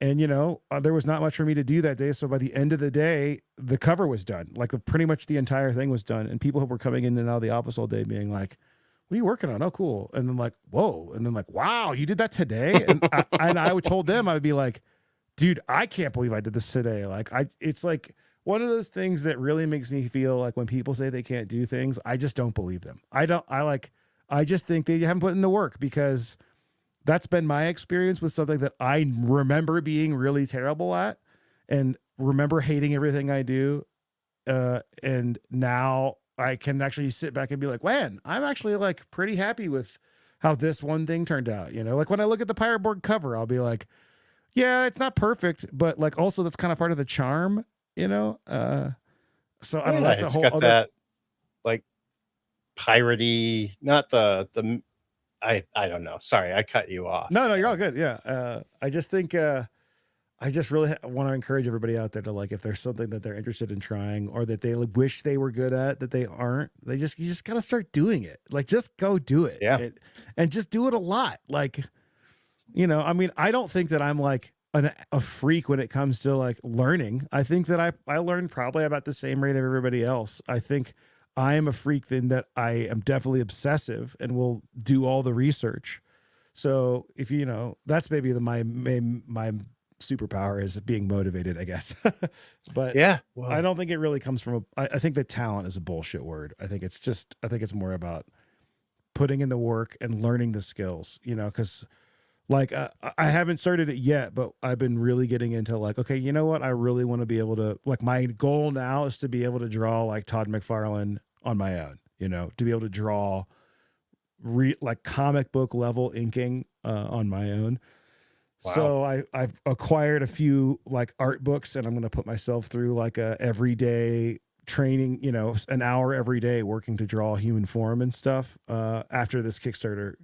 And, you know, there was not much for me to do that day. So by the end of the day, the cover was done. Like pretty much the entire thing was done. And people were coming in and out of the office all day being like, what are you working on? Oh, cool. And then like, whoa. And then like, wow, you did that today? And I told them, I would be like, dude, I can't believe I did this today. Like it's like one of those things that really makes me feel like when people say they can't do things, I just don't believe them. I just think they haven't put in the work, because that's been my experience with something that I remember being really terrible at and remember hating everything I do. And now I can actually sit back and be like, man, I'm actually like pretty happy with how this one thing turned out. You know, like when I look at the Pirate Borg cover, I'll be like, yeah, it's not perfect, but like also that's kind of part of the charm, you know? So I don't know. That's a It's whole got other... that like piratey, not the I don't know. Sorry, I cut you off. No, you're all good. Yeah. I just think, I just really want to encourage everybody out there to, like, if there's something that they're interested in trying or that they wish they were good at that they aren't, you just got to start doing it. Like, just go do it. Yeah. And just do it a lot. Like, you know, I mean, I don't think that I'm like a freak when it comes to like learning. I think that I learned probably about the same rate of everybody else. I think I am a freak in that I am definitely obsessive and will do all the research. So if you know, that's maybe my superpower is being motivated, I guess. But yeah, well, I don't think it really comes from I think that talent is a bullshit word. I think it's more about putting in the work and learning the skills, you know, because like I haven't started it yet, but I've been really getting into like, okay, you know what? I really want to be able to, like, my goal now is to be able to draw like Todd McFarlane on my own, you know, to be able to draw like comic book level inking on my own. Wow. So I've acquired a few like art books, and I'm going to put myself through like a everyday training, you know, an hour every day working to draw human form and stuff after this Kickstarter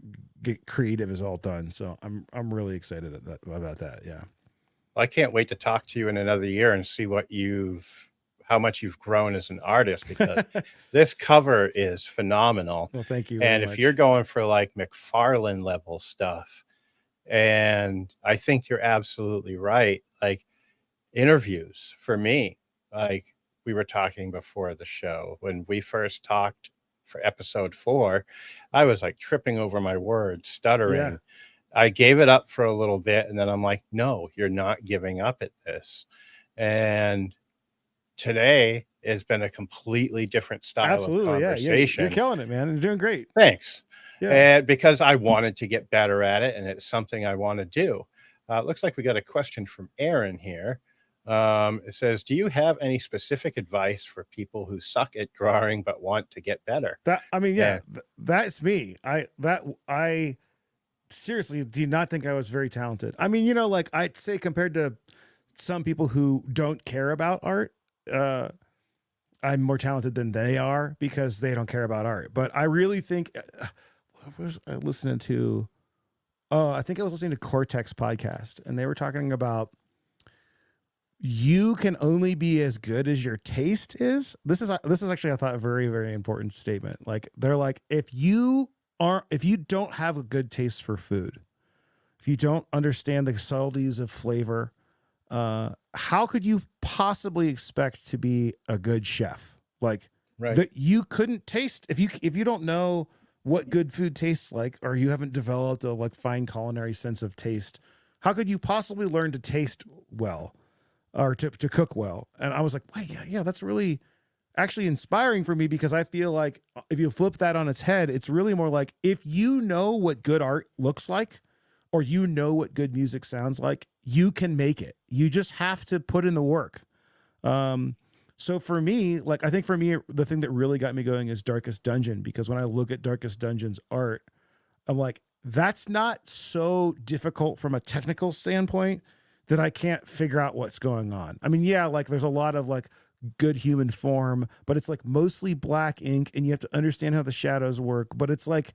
Get Creative is all done. So I'm really excited about that. Yeah. Well, I can't wait to talk to you in another year and see how much you've grown as an artist, because this cover is phenomenal. Well, thank you. And if you're going for like McFarlane level stuff, and I think you're absolutely right. Like, interviews for me, like we were talking before the show, when we first talked for episode 4, I was like tripping over my words, stuttering. Yeah. I gave it up for a little bit, and then I'm like, no, you're not giving up at this. And today has been a completely different style of conversation. You're killing it, man. You're doing great. Thanks. Yeah. And because I wanted to get better at it, and it's something I want to do. It looks like we got a question from Aaron here. It says, do you have any specific advice for people who suck at drawing but want to get better? That's me. I seriously do not think I was very talented. I mean, you know, like I'd say compared to some people who don't care about art, I'm more talented than they are because they don't care about art. But I really think what was I listening to? Oh, I think I was listening to Cortex podcast, and they were talking about you can only be as good as your taste is. This is actually, I thought, a very, very important statement. Like, they're like, if you don't have a good taste for food, if you don't understand the subtleties of flavor, how could you possibly expect to be a good chef? Like, right. That you couldn't taste if you don't know what good food tastes like, or you haven't developed a like fine culinary sense of taste. How could you possibly learn to taste well or to cook well? And I was like, wait, yeah, that's really actually inspiring for me, because I feel like if you flip that on its head, it's really more like, if you know what good art looks like, or you know what good music sounds like, you can make it. You just have to put in the work. So for me, like, I think for me, the thing that really got me going is Darkest Dungeon, because when I look at Darkest Dungeon's art, I'm like, that's not so difficult from a technical standpoint that I can't figure out what's going on. I mean, yeah, like there's a lot of like good human form, but it's like mostly black ink, and you have to understand how the shadows work. But it's like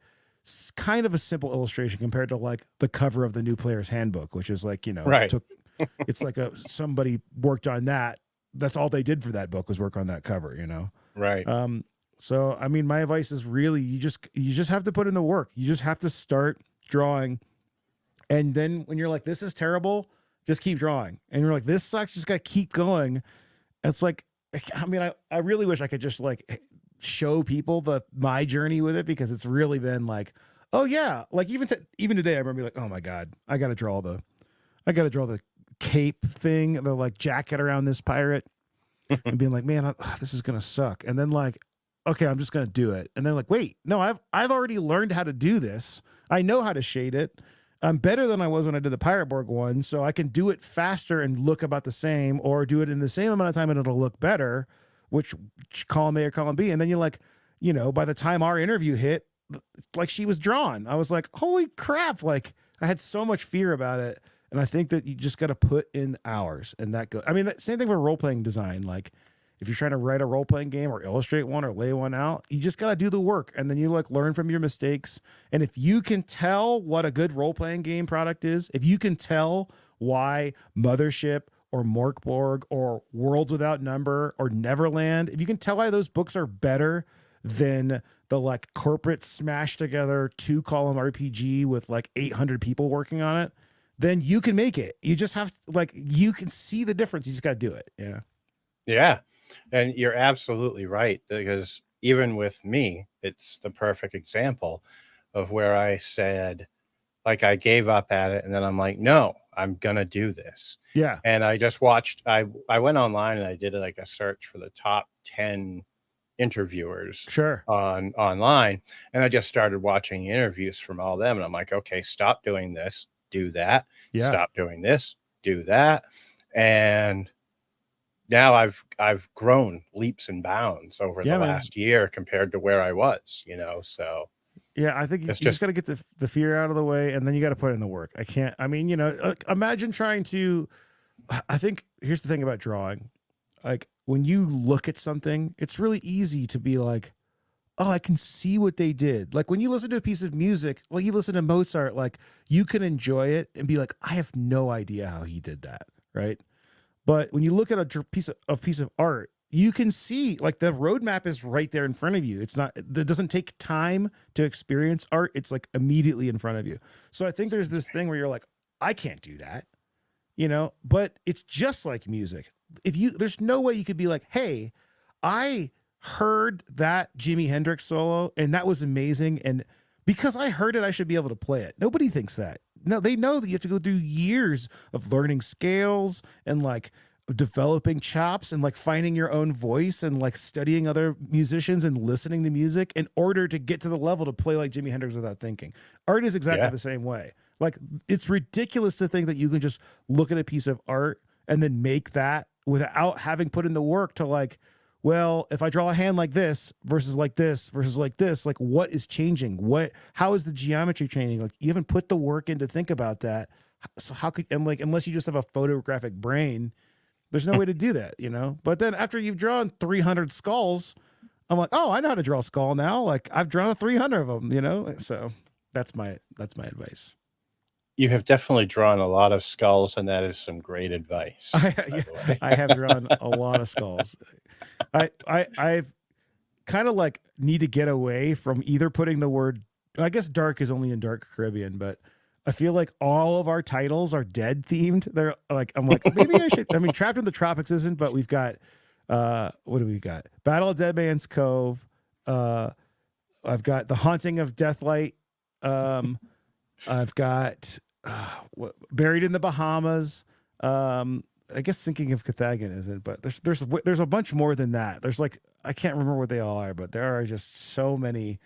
kind of a simple illustration compared to like the cover of the New Player's Handbook, which is like, you know, right. It's like somebody worked on that. That's all they did for that book was work on that cover, you know? Right. So, I mean, my advice is really, you just have to put in the work. You just have to start drawing. And then when you're like, this is terrible, just keep drawing. And you're like, this sucks, just got to keep going. It's like, I mean, I really wish I could just like show people my journey with it, because it's really been like, oh yeah. Like even today, I remember like, oh my God, I got to draw the cape thing, the like jacket around this pirate, and being like, man, this is going to suck. And then like, okay, I'm just going to do it. And then like, wait, no, I've already learned how to do this. I know how to shade it. I'm better than I was when I did the Pirate Borg one. So I can do it faster and look about the same, or do it in the same amount of time and it'll look better, which column A or column B. And then you're like, you know, by the time our interview hit, like she was drawn. I was like, holy crap. Like I had so much fear about it. And I think that you just got to put in hours, and that goes. I mean, same thing for role-playing design. Like, if you're trying to write a role-playing game or illustrate one or lay one out, you just got to do the work, and then you like learn from your mistakes. And if you can tell what a good role-playing game product is, if you can tell why Mothership or Morkborg or Worlds Without Number or Neverland, if you can tell why those books are better than the like corporate smashed together 2-column RPG with like 800 people working on it, then you can make it. You just have like, you can see the difference. You just got to do it. Yeah. And you're absolutely right, because even with me, it's the perfect example of where I said, like, I gave up at it, and then I'm like, no, I'm gonna do this. Yeah. And I just watched, I went online and I did like a search for the top 10 interviewers Sure. online, and I just started watching interviews from all them, and I'm like, okay, stop doing this, do that. Yeah. Stop doing this, do that. And now I've grown leaps and bounds over the last year compared to where I was, so yeah, I think you just got to get the fear out of the way, and then you got to put in the work. Imagine trying to, I think here's the thing about drawing. Like when you look at something, it's really easy to be like, oh, I can see what they did. Like when you listen to a piece of music, like you listen to Mozart, like you can enjoy it and be like, I have no idea how he did that. Right. But when you look at a piece of art, you can see like the roadmap is right there in front of you. It doesn't take time to experience art. It's like immediately in front of you. So I think there's this thing where you're like, I can't do that, but it's just like music. There's no way you could be like, hey, I heard that Jimi Hendrix solo and that was amazing. And because I heard it, I should be able to play it. Nobody thinks that. No, they know that you have to go through years of learning scales and like developing chops and like finding your own voice and like studying other musicians and listening to music in order to get to the level to play like Jimi Hendrix without thinking. Art is exactly the same way. Like it's ridiculous to think that you can just look at a piece of art and then make that without having put in the work to like, well, if I draw a hand like this versus like this versus like this, like what is changing? How is the geometry changing? Like you haven't put the work in to think about that. So unless you just have a photographic brain, there's no way to do that, But then after you've drawn 300 skulls, I'm like, oh, I know how to draw a skull now. Like I've drawn 300 of them, So that's my advice. You have definitely drawn a lot of skulls, and that is some great advice. I have drawn a lot of skulls. I've kind of like need to get away from either putting the word, I guess dark is only in Dark Caribbean, but I feel like all of our titles are dead themed. They're like, I'm like, maybe I should, Trapped in the Tropics isn't, but we've got, what do we got? Battle of Dead Man's Cove. I've got The Haunting of Deathlight. I've got Buried in the Bahamas. I guess Sinking of Cathagan isn't, but there's a bunch more than that. There's like, I can't remember what they all are, but there are just so many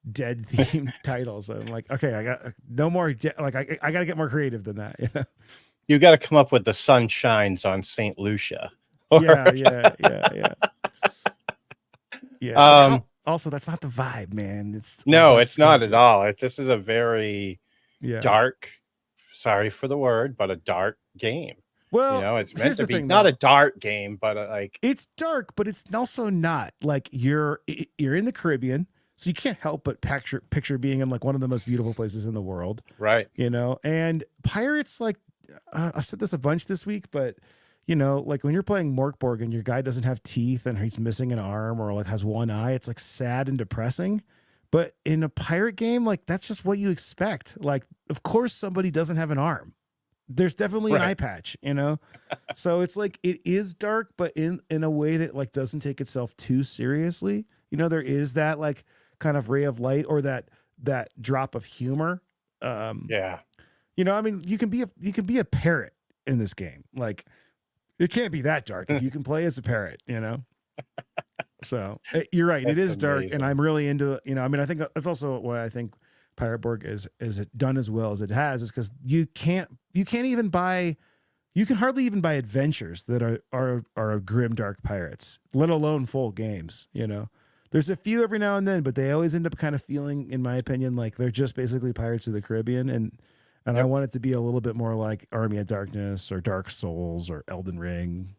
dead themed titles. I'm like, okay, I got no more. I got to get more creative than that. You got to come up with The Sun Shines on St. Lucia. Yeah. Also, that's not the vibe, man. It's not at all. This is a very dark, sorry for the word, but a dark game. Well, it's meant to be not a dark game, but it's dark, but it's also not. Like you're in the Caribbean, so you can't help but picture being in like one of the most beautiful places in the world, right? And pirates, like I've said this a bunch this week, but like when you're playing Morkborg and your guy doesn't have teeth and he's missing an arm or like has one eye, it's like sad and depressing. But in a pirate game, like that's just what you expect. Like, of course, somebody doesn't have an arm. There's definitely an eye patch, So it's like it is dark, but in a way that like doesn't take itself too seriously. There is that like kind of ray of light or that drop of humor. Yeah. You can be a parrot in this game. Like it can't be that dark if you can play as a parrot, So you're right. It is dark, and I'm really into. I think that's also why I think Pirate Borg is done as well as it has, is because you can hardly even buy adventures that are grim dark pirates, let alone full games. There's a few every now and then, but they always end up kind of feeling, in my opinion, like they're just basically Pirates of the Caribbean, and I want it to be a little bit more like Army of Darkness or Dark Souls or Elden Ring.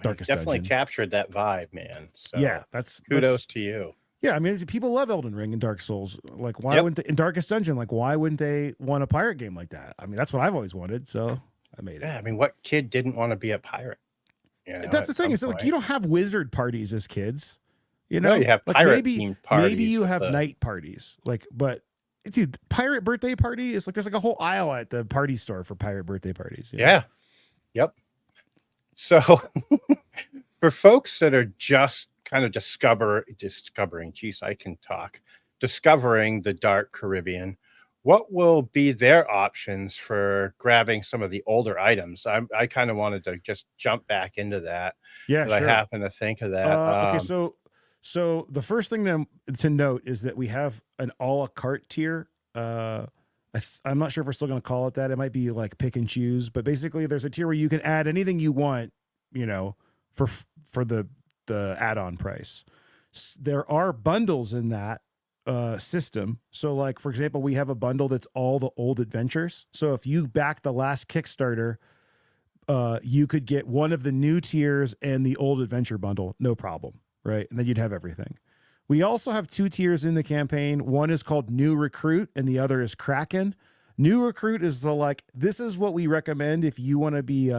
Darkest definitely Dungeon. captured that vibe, man. So Yeah, that's kudos to you. Yeah, I mean, people love Elden Ring and Dark Souls. Like, why Yep. wouldn't they, in Darkest Dungeon? Like, why wouldn't they want a pirate game like that? I mean, that's what I've always wanted, so I made it. Yeah, I mean, what kid didn't want to be a pirate? You know, That's the at thing some is, like, point. you don't have wizard parties as kids. You No, know, you have like pirate themed parties. maybe you with have the- night parties. Like, but dude, pirate birthday party is like there's like a whole aisle at the party store for pirate birthday parties. you know? Yeah. Yep. So for folks that are just kind of discovering, geez, I can talk, discovering the Dark Caribbean, what will be their options for grabbing some of the older items? I kind of wanted to just jump back into that. Yeah, But sure. I happen to think of that. Okay, so the first thing to note is that we have an a la carte tier. I'm not sure if we're still going to call it that. It might be like pick and choose, but basically there's a tier where you can add anything you want, you know, for the add-on price. There are bundles in that system. So like, for example, we have a bundle that's all the old adventures. So if you back the last Kickstarter, you could get one of the new tiers and the old adventure bundle, no problem, right? And then you'd have everything. We also have 2 tiers in the campaign. One is called New Recruit and the other is Kraken. New Recruit is this is what we recommend if you want to be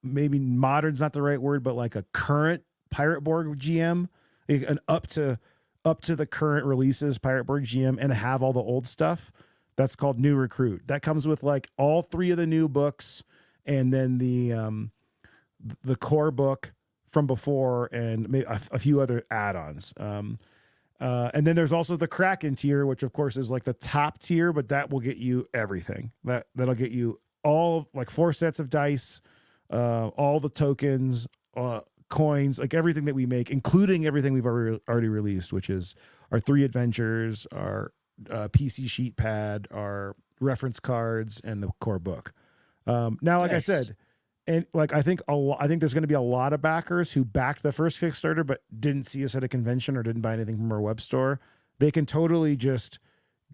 maybe modern's not the right word, but like a current Pirate Borg GM, an up to the current releases Pirate Borg GM and have all the old stuff. That's called New Recruit. That comes with like all 3 of the new books and then the core book from before and maybe a few other add-ons. And then there's also the Kraken tier, which of course is like the top tier, but that will get you everything. That'll get you all like 4 sets of dice, all the tokens, coins, like everything that we make, including everything we've already released, which is our 3 adventures, our PC sheet pad, our reference cards, and the core book. Now, like I said, and like I think there's going to be a lot of backers who backed the first Kickstarter but didn't see us at a convention or didn't buy anything from our web store. They can totally just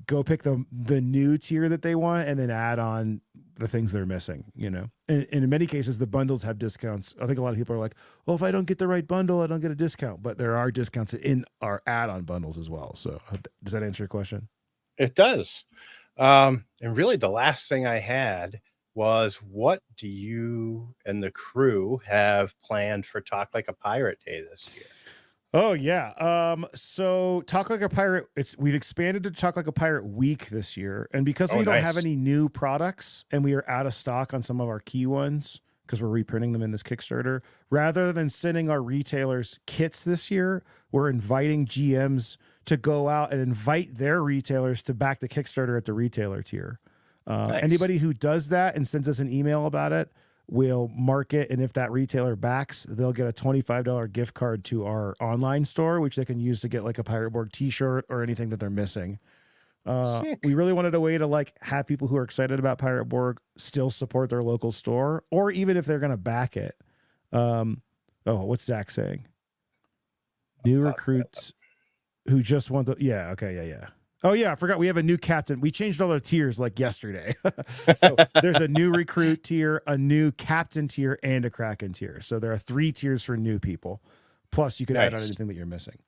go pick the new tier that they want and then add on the things they're missing, you know. And in many cases, the bundles have discounts. I think a lot of people are like, "Oh, if I don't get the right bundle, I don't get a discount." But there are discounts in our add-on bundles as well. So does that answer your question? It does. And really, the last thing I had was, what do you and the crew have planned for Talk Like a Pirate Day this year? Oh yeah. So Talk Like a Pirate, we've expanded to Talk Like a Pirate Week this year. And because we don't have any new products and we are out of stock on some of our key ones because we're reprinting them in this Kickstarter, rather than sending our retailers kits this year, we're inviting GMs to go out and invite their retailers to back the Kickstarter at the retailer tier. Anybody who does that and sends us an email about it, we'll mark it. And if that retailer backs, they'll get a $25 gift card to our online store, which they can use to get like a Pirate Borg t-shirt or anything that they're missing. We really wanted a way to like have people who are excited about Pirate Borg still support their local store, or even if they're going to back it. What's Zach saying? New recruits who just want to, yeah. Oh yeah, I forgot we have a new captain. We changed all our tiers like yesterday. So there's a new recruit tier, a new captain tier, and a Kraken tier. So there are 3 tiers for new people. Plus you can add on anything that you're missing.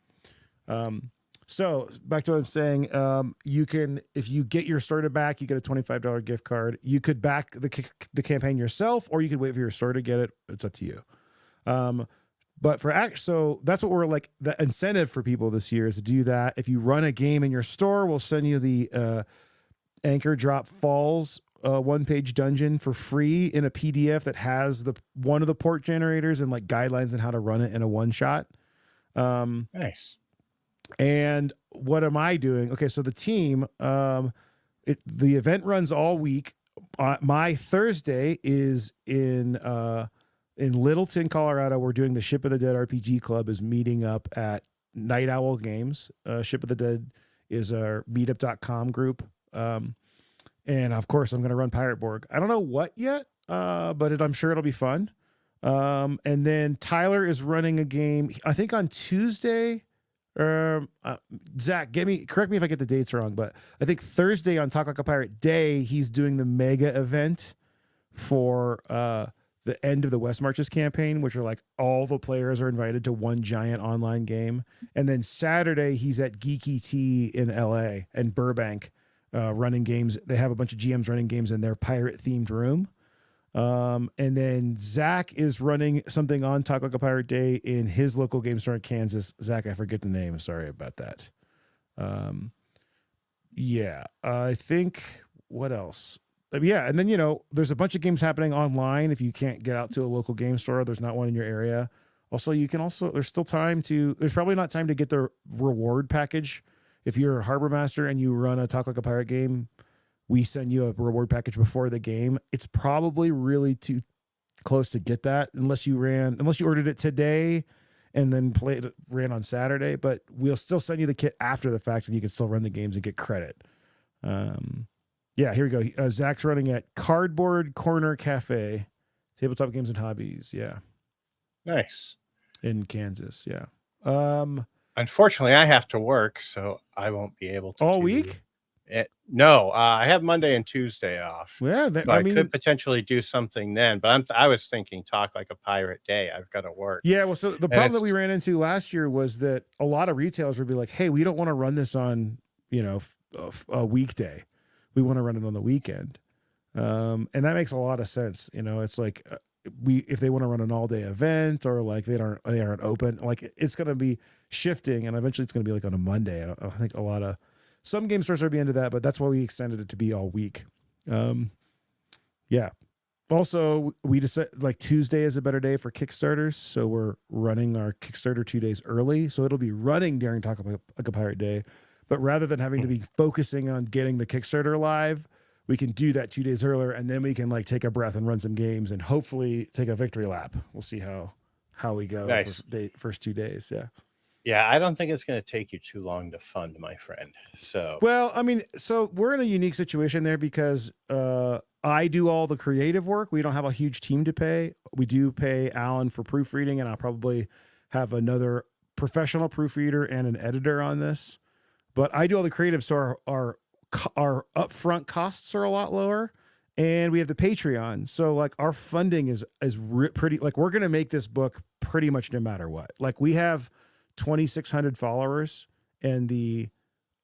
So back to what I'm saying, you can, if you get your starter back, you get a $25 gift card. You could back the campaign yourself, or you could wait for your store to get it. It's up to you. But so that's what we're like, the incentive for people this year is to do that. If you run a game in your store, we'll send you the Anchor Drop Falls 1-page dungeon for free in a PDF that has one of the port generators and like guidelines on how to run it in a one-shot. Nice. And what am I doing? Okay, so the team, the event runs all week. My Thursday is in Littleton, Colorado. We're doing the Ship of the Dead RPG Club is meeting up at Night Owl Games. Ship of the Dead is our meetup.com group. And of course, I'm going to run Pirate Borg. I don't know what yet, but I'm sure it'll be fun. And then Tyler is running a game, I think on Tuesday. Zach, correct me if I get the dates wrong, but I think Thursday on Talk Like a Pirate Day, he's doing the mega event for the end of the West Marches campaign, which are like all the players are invited to one giant online game. And then Saturday, he's at Geeky Tea in LA and Burbank running games. They have a bunch of GMs running games in their pirate themed room. And then Zach is running something on Talk Like a Pirate Day in his local game store in Kansas. Zach, I forget the name. Sorry about that. Yeah, I think what else? Yeah, and then there's a bunch of games happening online. If you can't get out to a local game store, there's not one in your area. Also, there's still time there's probably not time to get the reward package. If you're a Harbor Master and you run a Talk Like a Pirate game, we send you a reward package before the game. It's probably really too close to get that unless you ordered it today and then ran on Saturday, but we'll still send you the kit after the fact and you can still run the games and get credit. Yeah, here we go. Zach's running at Cardboard Corner Cafe, Tabletop Games and Hobbies. Yeah. Nice. In Kansas. Yeah. Unfortunately, I have to work, so I won't be able to. All week? No, I have Monday and Tuesday off. Yeah, I could potentially do something then, but I was thinking Talk Like a Pirate Day. I've got to work. Yeah, well, so the problem that we ran into last year was that a lot of retailers would be like, "Hey, we don't want to run this on a weekday. We want to run it on the weekend," and that makes a lot of sense. It's like if they want to run an all day event or like they aren't open, like it's going to be shifting, and eventually it's going to be like on a Monday. I think some game stores are be into that, but that's why we extended it to be all week. Yeah. Also, we decided like Tuesday is a better day for Kickstarters, so we're running our Kickstarter 2 days early. So it'll be running during Talk Like a Pirate Day, but rather than having to be focusing on getting the Kickstarter live, we can do that 2 days earlier, and then we can like take a breath and run some games and hopefully take a victory lap. We'll see how we go. Nice. For first 2 days. Yeah. Yeah, I don't think it's going to take you too long to fund, my friend. So, well, I mean, so we're in a unique situation there because I do all the creative work. We don't have a huge team to pay. We do pay Alan for proofreading, and I'll probably have another professional proofreader and an editor on this. But I do all the creative, so our upfront costs are a lot lower, and we have the Patreon. So like our funding is pretty. Like we're going to make this book pretty much no matter what. Like we have 2,600 followers, and the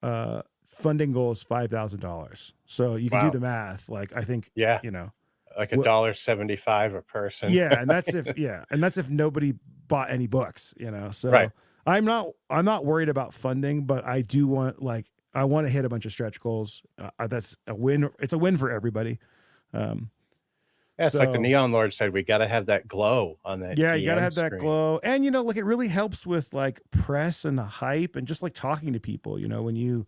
funding goal is $5,000. So you can do the math. Like I think, like $1.75 a person. Yeah, and that's if nobody bought any books. So right. I'm not worried about funding, but I do want I want to hit a bunch of stretch goals. That's a win. It's a win for everybody. It's like the Neon Lord said, we got to have that glow on that. Yeah, you got to have that glow. And, it really helps with like press and the hype and just like talking to people, when you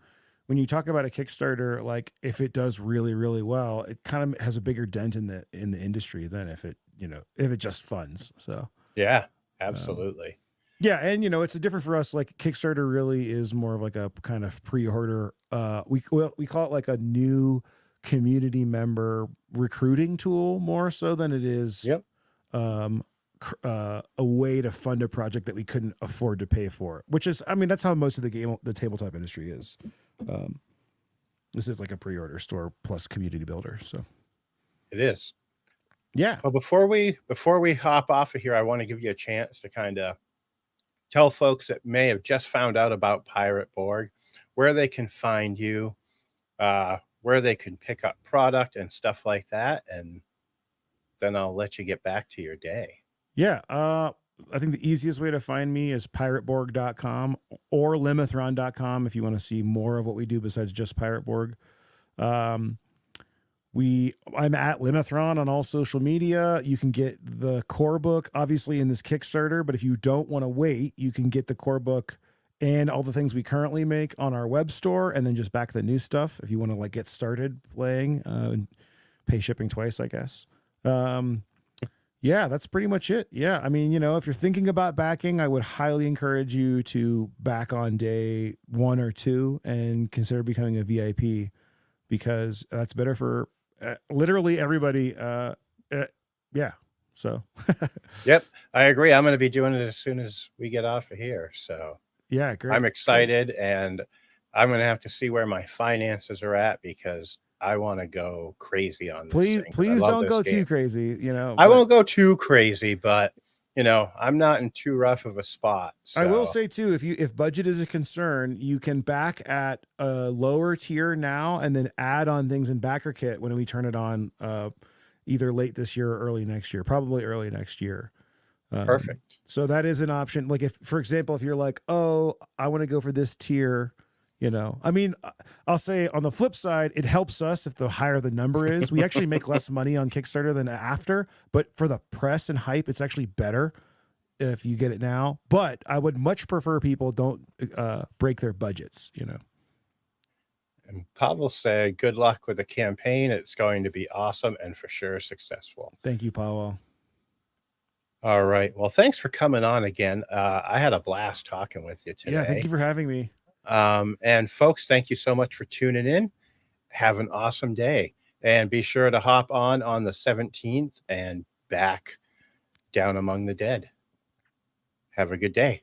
talk about a Kickstarter, like if it does really, really well, it kind of has a bigger dent in the industry than if it just funds. So, yeah, absolutely. Yeah. And, it's different for us. Like Kickstarter really is more of like a kind of pre-order. We call it like a new community member recruiting tool more so than it is a way to fund a project that we couldn't afford to pay for, which is, I mean, that's how most of the tabletop industry is. This is like a pre-order store plus community builder. So it is. Yeah. Well, before we hop off of here, I want to give you a chance to kind of tell folks that may have just found out about Pirate Borg where they can find you, where they can pick up product and stuff like that. And then I'll let you get back to your day. Yeah. I think the easiest way to find me is pirateborg.com or limithron.com if you want to see more of what we do besides just Pirate Borg. I'm at Limithron on all social media. You can get the core book, obviously, in this Kickstarter, but if you don't want to wait, you can get the core book and all the things we currently make on our web store, and then just back the new stuff if you want to like get started playing and pay shipping twice, I guess. Yeah, that's pretty much it. Yeah, I mean, if you're thinking about backing, I would highly encourage you to back on day 1 or 2 and consider becoming a VIP, because that's better for literally everybody. Yeah. So. Yep, I agree. I'm going to be doing it as soon as we get off of here. So. Yeah, great. I'm excited, and I'm going to have to see where my finances are at, because I want to go crazy on this Please, thing. I please love don't this go game. too crazy. You know, I but won't go too crazy, but I'm not in too rough of a spot. So. I will say too, if budget is a concern, you can back at a lower tier now and then add on things in backer kit when we turn it on, either late this year or early next year, probably early next year. Perfect. So that is an option. Like if, for example, if you're like, oh, I want to go for this tier, I mean, I'll say on the flip side, it helps us if the higher the number is. We actually make less money on Kickstarter than after, but for the press and hype, it's actually better if you get it now. But I would much prefer people don't break their budgets, And Pavel said, good luck with the campaign. It's going to be awesome and for sure successful. Thank you, Pavel. All right. Well, thanks for coming on again. I had a blast talking with you today. Yeah, thank you for having me. And folks, thank you so much for tuning in. Have an awesome day. And be sure to hop on the 17th and back down among the dead. Have a good day.